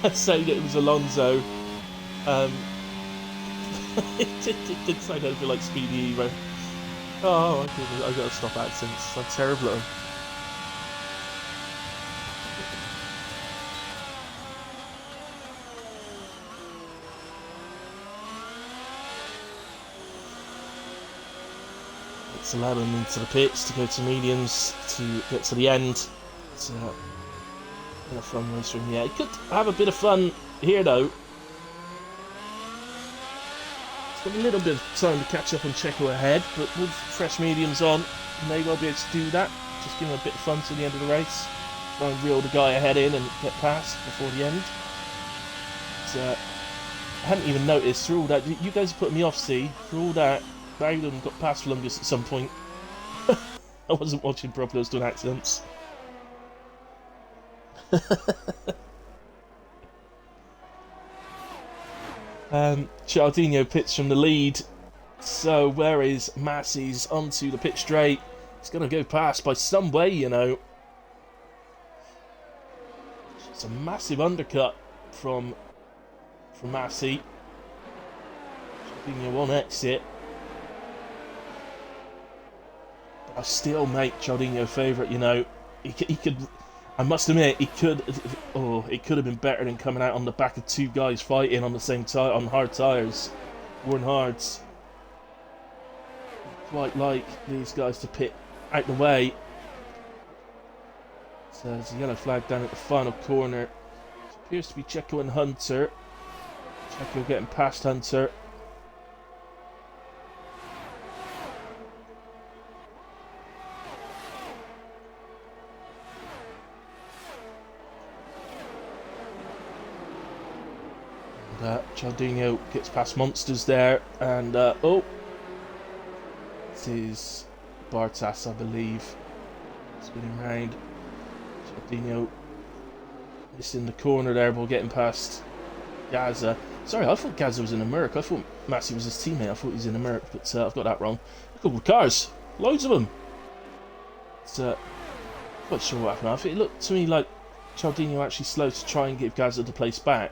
I say that it was Alonso. It did sound a bit like Speedy either. Oh, I gotta stop accents. I'm terrible at them. Let's allow them into the pits to go to mediums to get to the end. It's a fun race from here. It could have a bit of fun here though. It's got a little bit of time to catch up and Checo ahead, but with fresh mediums on, you may well be able to do that. Just give him a bit of fun to the end of the race. Try and reel the guy ahead in and get past before the end. But, I hadn't even noticed through all that. You guys put me off, see, for all that. Bowden got past Lungus at some point. I wasn't watching properly, I was doing accidents. Cialdino pits from the lead. So where is Massey's onto the pit straight? He's going to go past by some way, you know. It's a massive undercut from Massey. Cialdino on exit. I still make Cialdino favourite, you know. He could, I must admit, it could have been better than coming out on the back of two guys fighting on the same tire, on hard tyres, worn hards. Quite like these guys to pit out the way. So there's a yellow flag down at the final corner. It appears to be Checo and Hunter. Checo getting past Hunter. Cialdino gets past Monsters there, and oh, this is Bartas, I believe, spinning round. Cialdino missing the corner there, but getting past Gaza. Sorry, I thought Gaza was in America. I thought Massey was his teammate. I thought he was in America, but I've got that wrong. Look at all the cars, loads of them. It's quite sure what happened. I think it looked to me like Cialdino actually slowed to try and give Gaza the place back.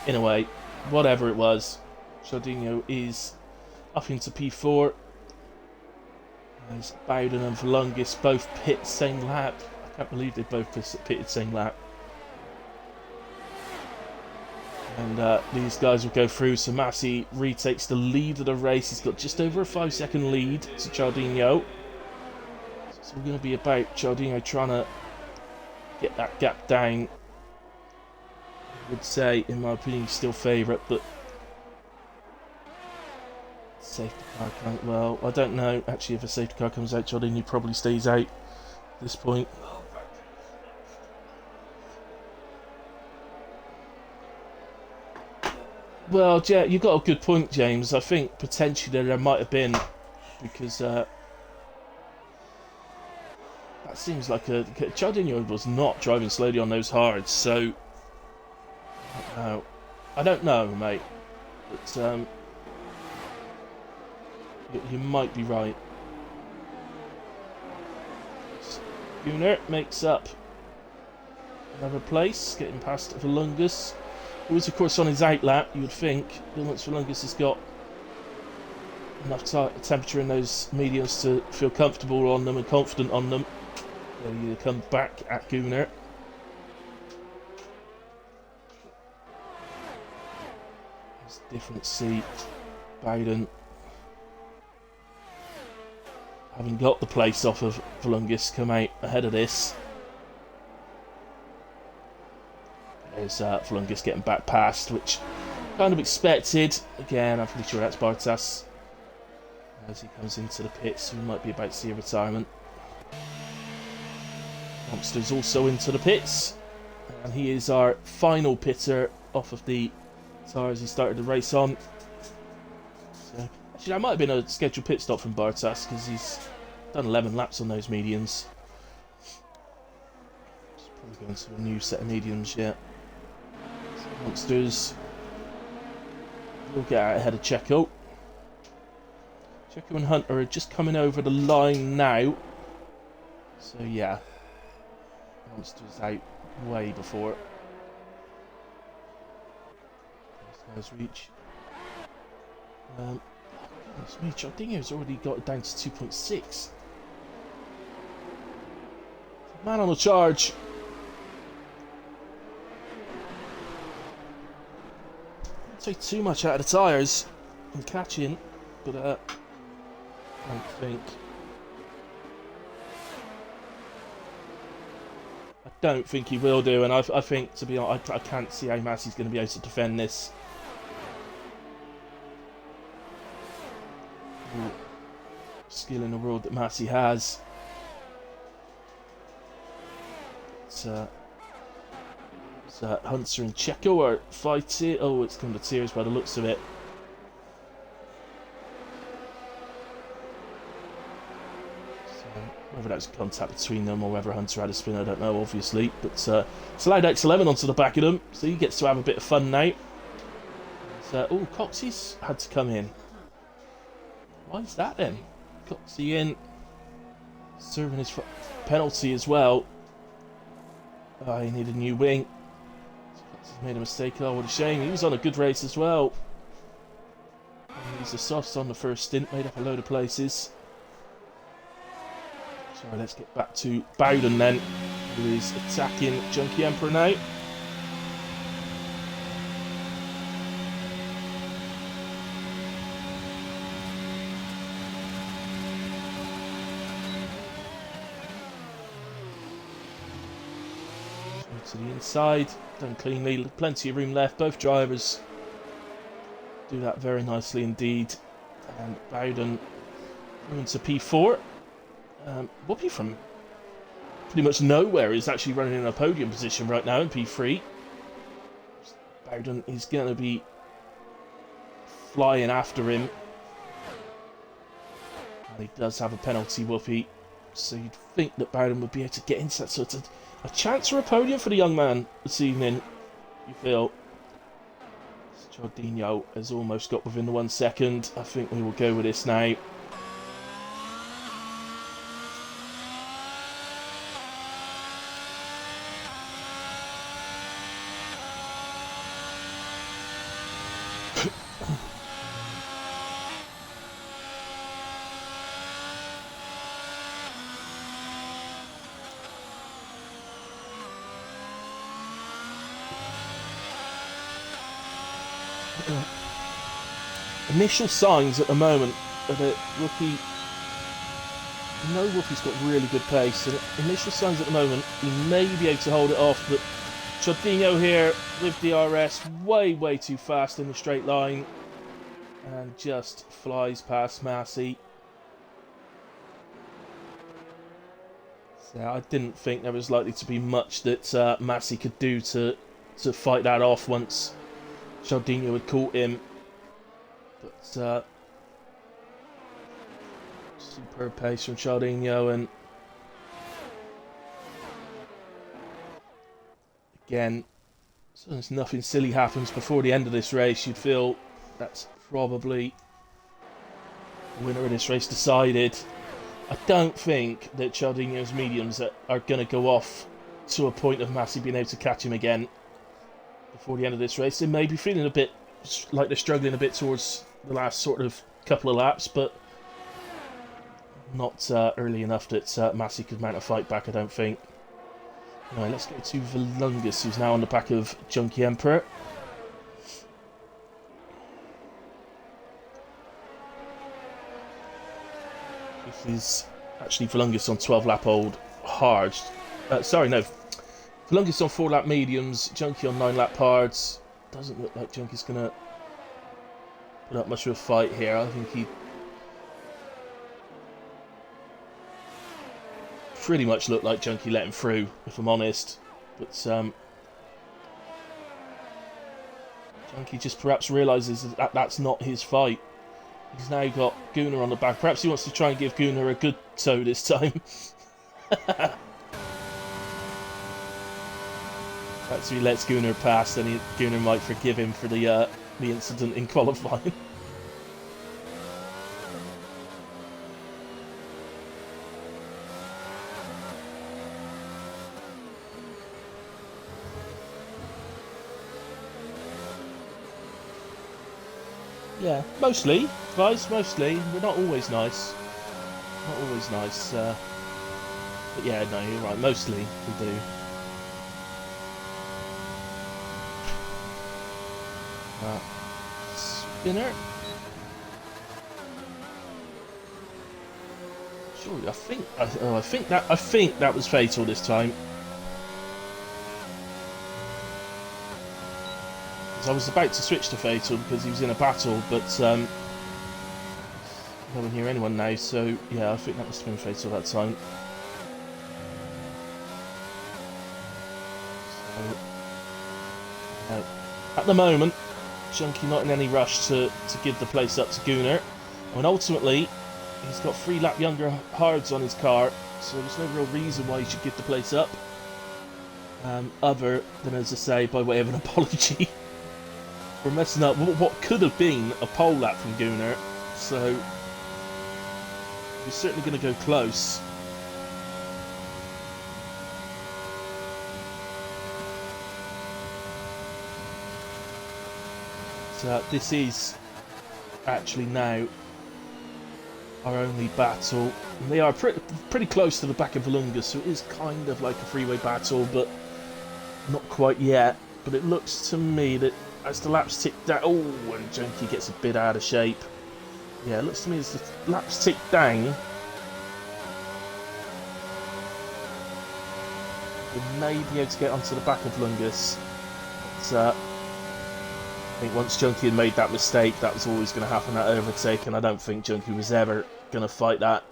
In a way, whatever it was, Cialdino is up into P4. As Bowden and Volungis both pit same lap. I can't believe they both pitted same lap. And these guys will go through, so Massey retakes the lead of the race. He's got just over a 5-second lead to Cialdino. So it's all going to be about Cialdino trying to get that gap down. Would say, in my opinion, still favourite, but safety car can't. Well, I don't know. Actually, if a safety car comes out, Cialdino probably stays out. at this point. Well, yeah, you got a good point, James. I think potentially there might have been, because that seems like Chardinho was not driving slowly on those hards, so I don't know, mate. But you might be right. Gunnar makes up another place, getting past Volungus, who is of course on his outlap, you would think. But once Volungus has got enough temperature in those mediums to feel comfortable on them and confident on them, they'll come back at Gunnar. It's a different seat. Bowden, having got the place off of Volungus, come out ahead of this. There's Volungus getting back past, which kind of expected. Again, I'm pretty sure that's Bartas. As he comes into the pits, we might be about to see a retirement. Monster's also into the pits, and he is our final pitter off of the tyres he started the race on. So, actually, that might have been a scheduled pit stop from Bartas, because he's done 11 laps on those mediums. He's probably going to a new set of mediums yet. So Monsters will get out ahead of Checo. Checo and Hunter are just coming over the line now. So yeah, Monsters out way before. There's Reach. Chardinho's already got it down to 2.6. Man on the charge. Don't take too much out of the tyres and catching, but I don't think he will do, and I think, to be honest, I can't see how Massey's going to be able to defend this. Skill in the world that Massey has. It's Hunter and Checo are fighting. Oh, it's come to tears by the looks of it. Whether that was contact between them or whether Hunter had a spin, I don't know, obviously. But it's allowed X11 onto the back of them, so he gets to have a bit of fun now. Oh, Coxey's had to come in. Why is that then? Coxey in, serving his penalty as well. Oh, he needed a new wing. Coxey's made a mistake. Oh, what a shame. He was on a good race as well. He's the softs on the first stint, made up a load of places. So let's get back to Bowden then, who is attacking Junkie Emperor now. To the inside, done cleanly, plenty of room left. Both drivers do that very nicely indeed. And Bowden going to P4. Whoopi from pretty much nowhere is actually running in a podium position right now in P3. Bowden is going to be flying after him. And he does have a penalty, Whoopi. So you'd think that Bowden would be able to get into that sort of a chance for a podium for the young man this evening, you feel. Chardinho has almost got within the 1 second. I think we will go with this now. Initial signs at the moment are that Whoopi, Whoopi's got really good pace, and initial signs at the moment he may be able to hold it off, but Chardinho here with DRS way too fast in the straight line and just flies past Massey. So I didn't think there was likely to be much that Massey could do to fight that off once Chaldinho had caught him. But superb pace from Chaldinho, and again, as long as nothing silly happens before the end of this race, you'd feel that's probably the winner of this race decided. I don't think that Chaldinho's mediums are going to go off to a point of Massey being able to catch him again before the end of this race. They may be feeling a bit like they're struggling a bit towards the last sort of couple of laps, but not early enough that Massey could mount a fight back, I don't think. Right, let's go to Volungus, who's now on the back of Junkie Emperor. This is actually Volungus on 12-lap old hards. Sorry, no. Volungus on 4-lap mediums, Junkie on 9-lap hards. Doesn't look like Junkie's going to put up much of a fight here. I think he pretty much looked like Junkie let him through, if I'm honest. But Junkie just perhaps realises that that's not his fight. He's now got Gunnar on the back. Perhaps he wants to try and give Gunnar a good toe this time. Perhaps if he lets Gunnar pass, then Gunnar might forgive him for the incident in qualifying. Yeah, mostly, guys, mostly. We're not always nice. Not always nice. But yeah, no, you're right. Mostly, we do. Spinner. Surely, I think that was fatal this time. I was about to switch to fatal because he was in a battle, but I don't hear anyone now, so yeah, I think that must have been fatal that time. So, at the moment, Junkie not in any rush to give the place up to Gunnar, and ultimately he's got 3-lap younger hards on his car, so there's no real reason why he should give the place up, other than, as I say, by way of an apology. We're messing up what could have been a pole lap from Gunnar, so we're certainly going to go close. So this is actually now our only battle. And they are pretty close to the back of Volungus, so it is kind of like a freeway battle, but not quite yet. But it looks to me that as the laps tick down... Oh, and Junkie gets a bit out of shape. Yeah, it looks to me as the laps tick down, we may be able to get onto the back of Lungus. But, I think once Junkie had made that mistake, that was always going to happen, that overtake, and I don't think Junkie was ever going to fight that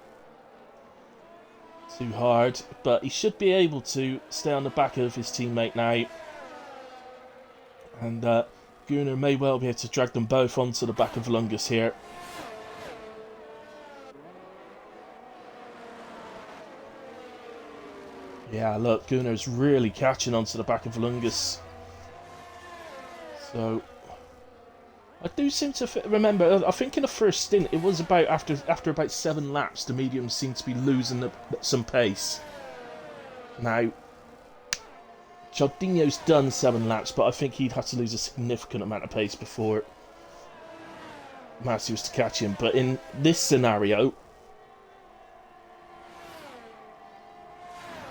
too hard. But he should be able to stay on the back of his teammate now. And Gunnar may well be able to drag them both onto the back of Lungus here. Yeah, look, Gunnar's really catching onto the back of Lungus. So, I do seem to remember, I think in the first stint, it was about, after about 7 laps, the mediums seemed to be losing some pace. Now, Chaldinho's done 7 laps, but I think he'd have to lose a significant amount of pace before Massey was to catch him. But in this scenario,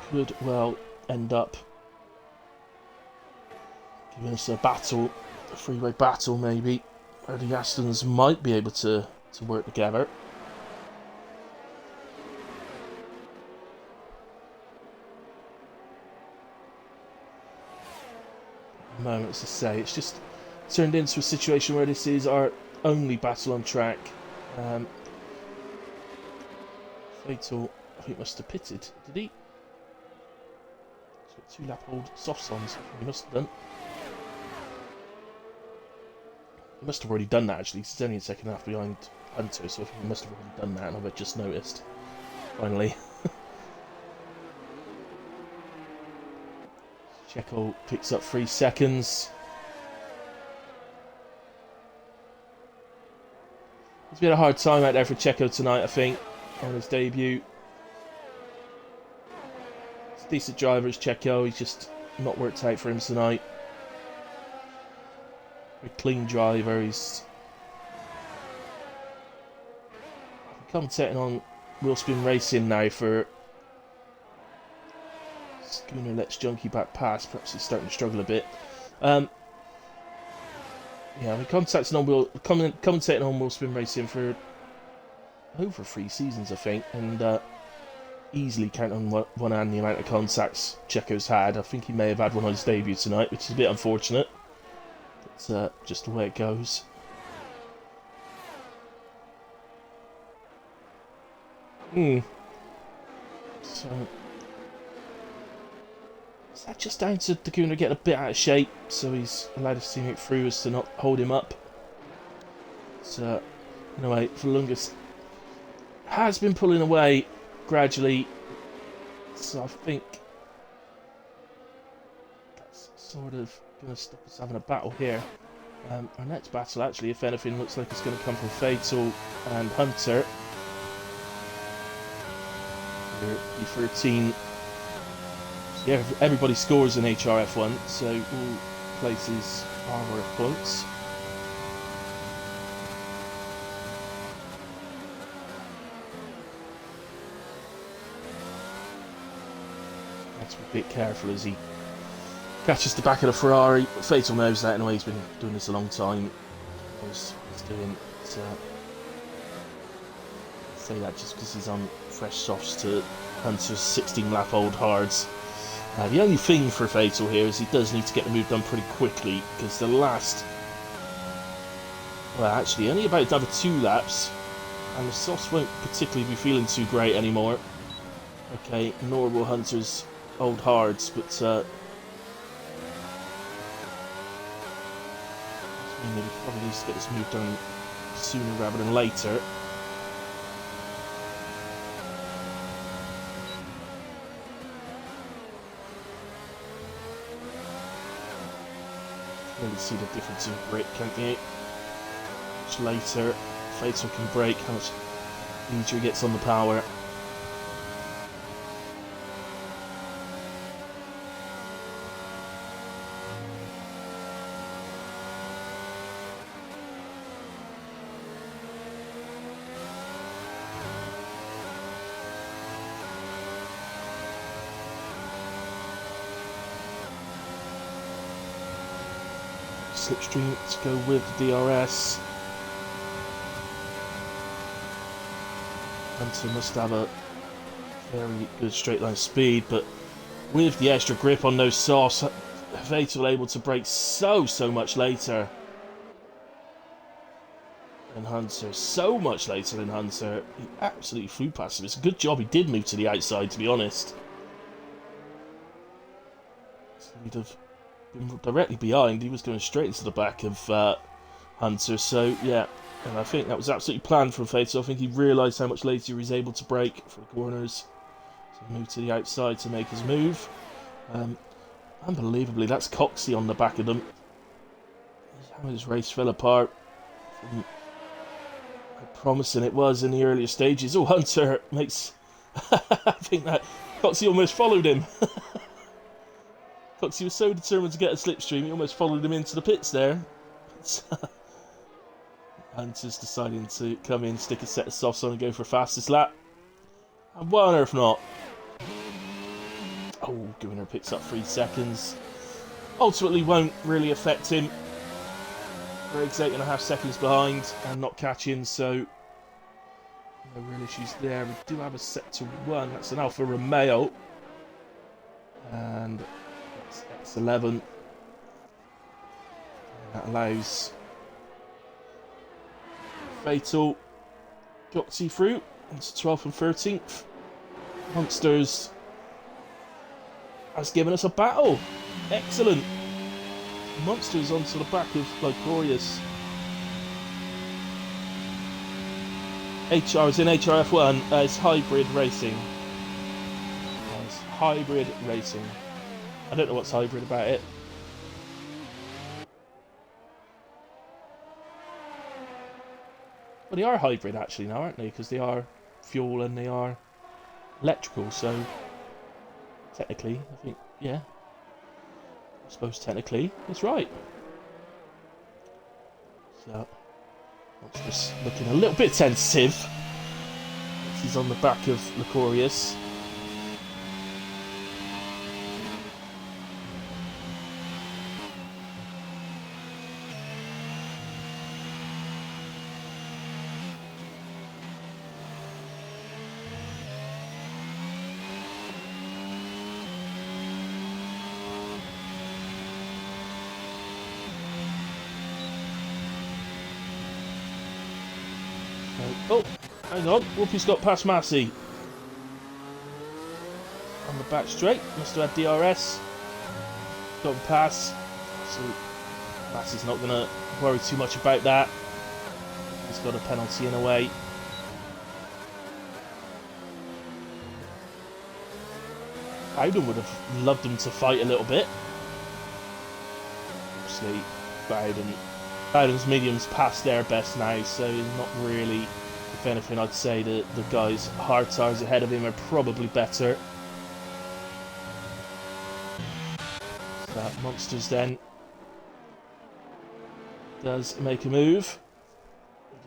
could well end up giving us a battle, a freeway battle maybe, where the Astons might be able to work together. Moments to say, it's just turned into a situation where this is our only battle on track. Fatal, I think, must have pitted. Did he? 2-lap-old softs. He must have done. He must have already done that, actually. He's only a second half behind Hunter, so I think he must have already done that, and I've just noticed. Finally. Checo picks up 3 seconds. It's been a hard time out there for Checo tonight, I think, on his debut. He's a decent driver, is Checo. He's just not worked out for him tonight. A clean driver. He's commentating on Wheelspin Racing now for Schooner lets Junkie back pass. Perhaps he's starting to struggle a bit. Yeah, I've been commentating on Wheelspin Racing for over 3 seasons, I think, and easily count on one hand the amount of contacts Checo's had. I think he may have had one on his debut tonight, which is a bit unfortunate. It's just the way it goes. So, is that just down to Daguna getting a bit out of shape, so he's allowed his teammate through as to not hold him up? So, anyway, for the longest, has been pulling away gradually, so I think that's sort of going to stop us having a battle here. Our next battle, actually, if anything, looks like it's going to come from Fatal and Hunter. P13. Yeah, everybody scores in HRF1, so all places are worth points. Have to be a bit careful as he catches the back of the Ferrari. Fatal knows that anyway, he's been doing this a long time. He knows what he's doing. So, I say that just because he's on fresh softs to Hunter's 16-lap-old hards. The only thing for Fatal here is he does need to get the move done pretty quickly, because the last, well, actually only about another 2 laps, and the softs won't particularly be feeling too great anymore. Okay, nor will Hunter's old hards, but he probably needs to get this move done sooner rather than later. Really see the difference in grip, can't you? Much later, Fatal can brake, how much easier he gets on the power. Slipstream to go with the DRS. Hunter must have a very good straight line speed, but with the extra grip on those softs, Fatal able to brake so much later than Hunter. So much later than Hunter. He absolutely flew past him. It's a good job he did move to the outside, to be honest. So he'd have been directly behind. He was going straight into the back of Hunter, so yeah, and I think that was absolutely planned from Fatal. I think he realised how much later he was able to brake for the corners, so move to the outside to make his move. Unbelievably, that's Coxey on the back of them. How his race fell apart from how promising it was in the earlier stages. Oh, Hunter makes I think that Coxey almost followed him. Coxey was so determined to get a slipstream, he almost followed him into the pits there. Hunter's deciding to come in, stick a set of softs on and go for fastest lap. And why on earth not? Oh, Governor picks up 3 seconds. Ultimately won't really affect him. Greg's 8.5 seconds behind and not catching, so no real issues there. We do have a set to 1. That's an Alfa Romeo. And that's X11. And that allows Fatal Goxy through into 12th and 13th. Monsters Has given us a battle. Excellent. Monsters onto the back of Lycorius. I was in HRF1. It's hybrid racing. It's hybrid racing. I don't know what's hybrid about it. Well, they are hybrid actually now, aren't they? Because they are fuel and they are electrical, so technically, I think, yeah. I suppose technically, it's right. So, that's just looking a little bit sensitive. He's on the back of Lycorius. Oh, hang on. Whoopi's got past Massey. On the back straight. Must have had DRS. Got him past. So Massey's not going to worry too much about that. He's got a penalty in a way. Bowden would have loved him to fight a little bit. Obviously, Bowden's medium's past their best now, so he's not really, if anything, I'd say that the guys hard tires ahead of him are probably better. So that Monsters then does make a move.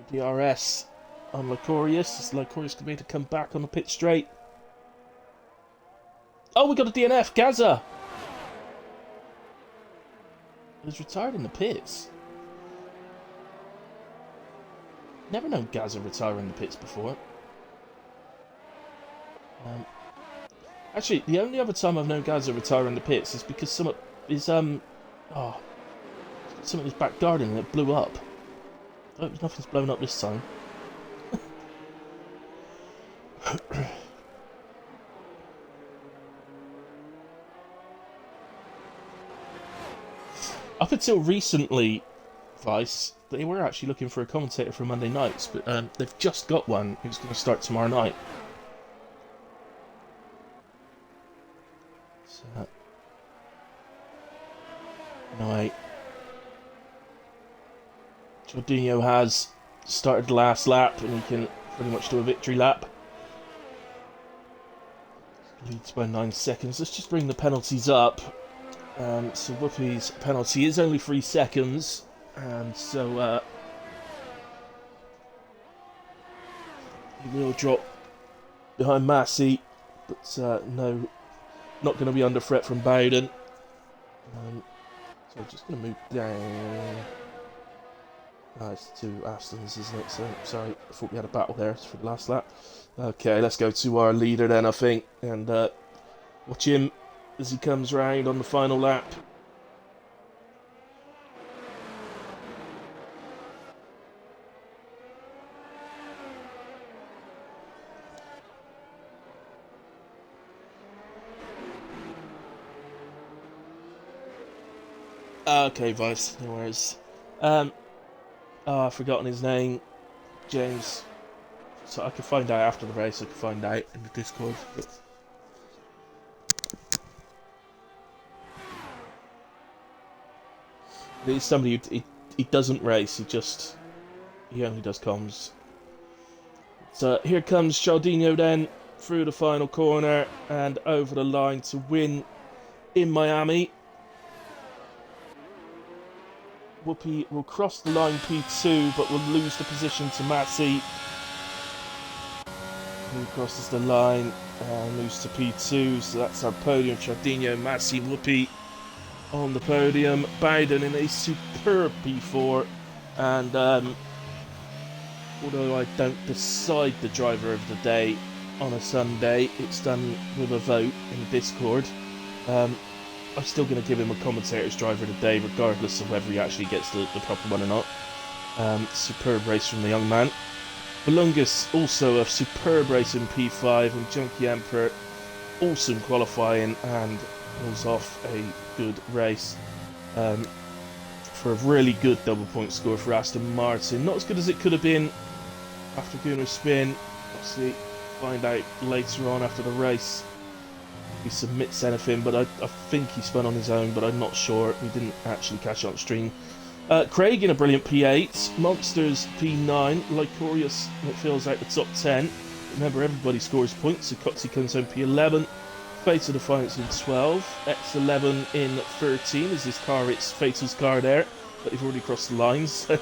The DRS on Lycorius. Lycorius can be to come back on the pit straight. Oh, we got a DNF, Gaza! He's retired in the pits. Never known Gaza retire in the pits before. Actually, the only other time I've known Gaza retire in the pits is because something in his back garden and it blew up. Oh, nothing's blown up this time. Up until recently, Vice, they were actually looking for a commentator for Monday nights, but they've just got one who's going to start tomorrow night. So, anyway, Jorginho has started the last lap, and he can pretty much do a victory lap. Leads by 9 seconds. Let's just bring the penalties up. So Whoopi's penalty is only 3 seconds. And so he will drop behind Massey, but no, not going to be under threat from Bowden. So I'm just going to move down. It's two Astons, isn't it? So sorry, I thought we had a battle there for the last lap. Okay, let's go to our leader then, I think, and watch him as he comes round on the final lap. Okay, Vice, no worries. Oh, I've forgotten his name. James. So I could find out after the race, I could find out in the Discord. But... he's somebody who he doesn't race, he only does comms. So here comes Jorginho then, through the final corner and over the line to win in Miami. Whoopi will cross the line P2, but will lose the position to Massey, who crosses the line and moves to P2. So that's our podium. Jorginho, Massey, Whoopi on the podium. Bowden in a superb P4. And although I don't decide the driver of the day on a Sunday, it's done with a vote in Discord. I'm still going to give him a commentator's driver of the day, regardless of whether he actually gets the proper one or not. Superb race from the young man. Belungus also a superb race in P5, and Junkie Emperor awesome qualifying and pulls off a good race for a really good double point score for Aston Martin. Not as good as it could have been after Gunner's spin. Obviously, find out later on after the race if he submits anything, but I think he spun on his own, but I'm not sure. We didn't actually catch on stream. Craig in a brilliant P8, Monsters P9, Lycorius fills out the top 10. Remember, everybody scores points, so Cotsy comes home P11, Fate of Defiance in 12, X11 in 13, as his car, it's Fatal's car there, but they've already crossed the lines, so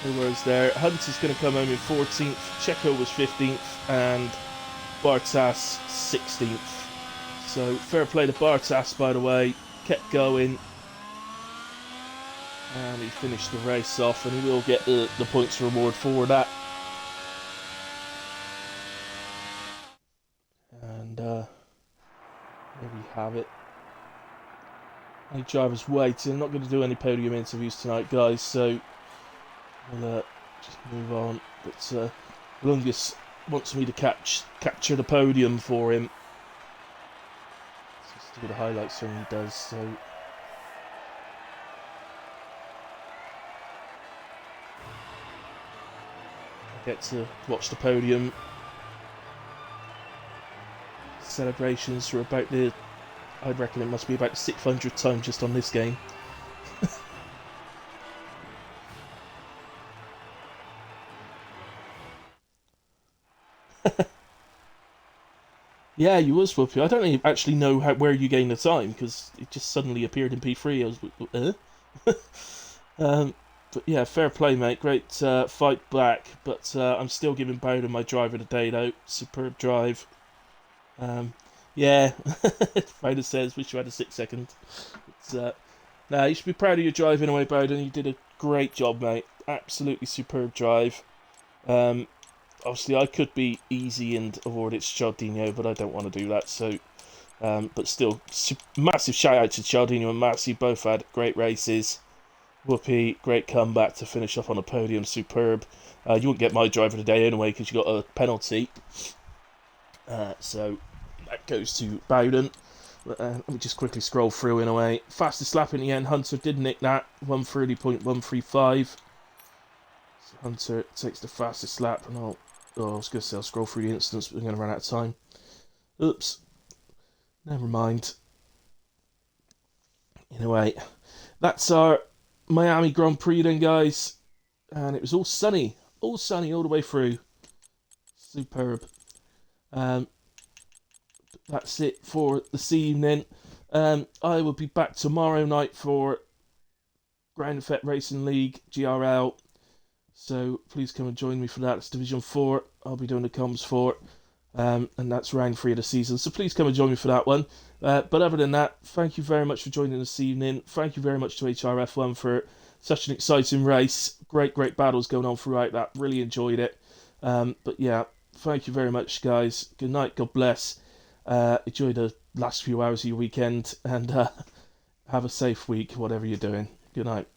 no worries there. Hunter's going to come home in 14th, Checo was 15th, and Bartas 16th. So, fair play to Bartas, by the way, kept going. And he finished the race off, and he will get the points reward for that. And there we have it. Any drivers waiting. I'm not going to do any podium interviews tonight, guys, so we'll just move on. But Lungus wants me to capture the podium for him. So let's do the highlights when he does, so... Get to watch the podium celebrations for about the, I'd reckon it must be about the 600th time just on this game. Yeah, you was Whoopi. I don't actually know where you gained the time because it just suddenly appeared in P3. I was, but yeah, fair play, mate. Great fight back, but I'm still giving Bowden my driver of the day, though. Superb drive. Yeah, Bowden says, wish you had a 6 second. Nah, you should be proud of your drive in a way, Bowden. You did a great job, mate. Absolutely superb drive. Obviously, I could be easy and award it to Chaldinho, but I don't want to do that, so... but still, massive shout out to Chaldinho and Massey. Both had great races. Whoopi, great comeback to finish off on a podium, superb. You wouldn't get my driver today anyway because you got a penalty. So that goes to Bowden. Let me just quickly scroll through in a way. Fastest lap in the end, Hunter did nick that, 1:30.135. So Hunter takes the fastest lap, and I was going to say I'll scroll through the instance, but I'm going to run out of time. Oops. Never mind. Anyway, that's our Miami Grand Prix then, guys, and it was all sunny all the way through. Superb. That's it for this evening. I will be back tomorrow night for Ground Effect Racing League GRL, so please come and join me for that. It's Division 4. I'll be doing the comms for it. And that's round 3 of the season, so please come and join me for that one. But other than that, thank you very much for joining this evening. Thank you very much to HRF1 for such an exciting race. Great battles going on throughout that. Really enjoyed it. But yeah, thank you very much, guys. Good night. God bless. Enjoy the last few hours of your weekend, and have a safe week, whatever you're doing. Good night.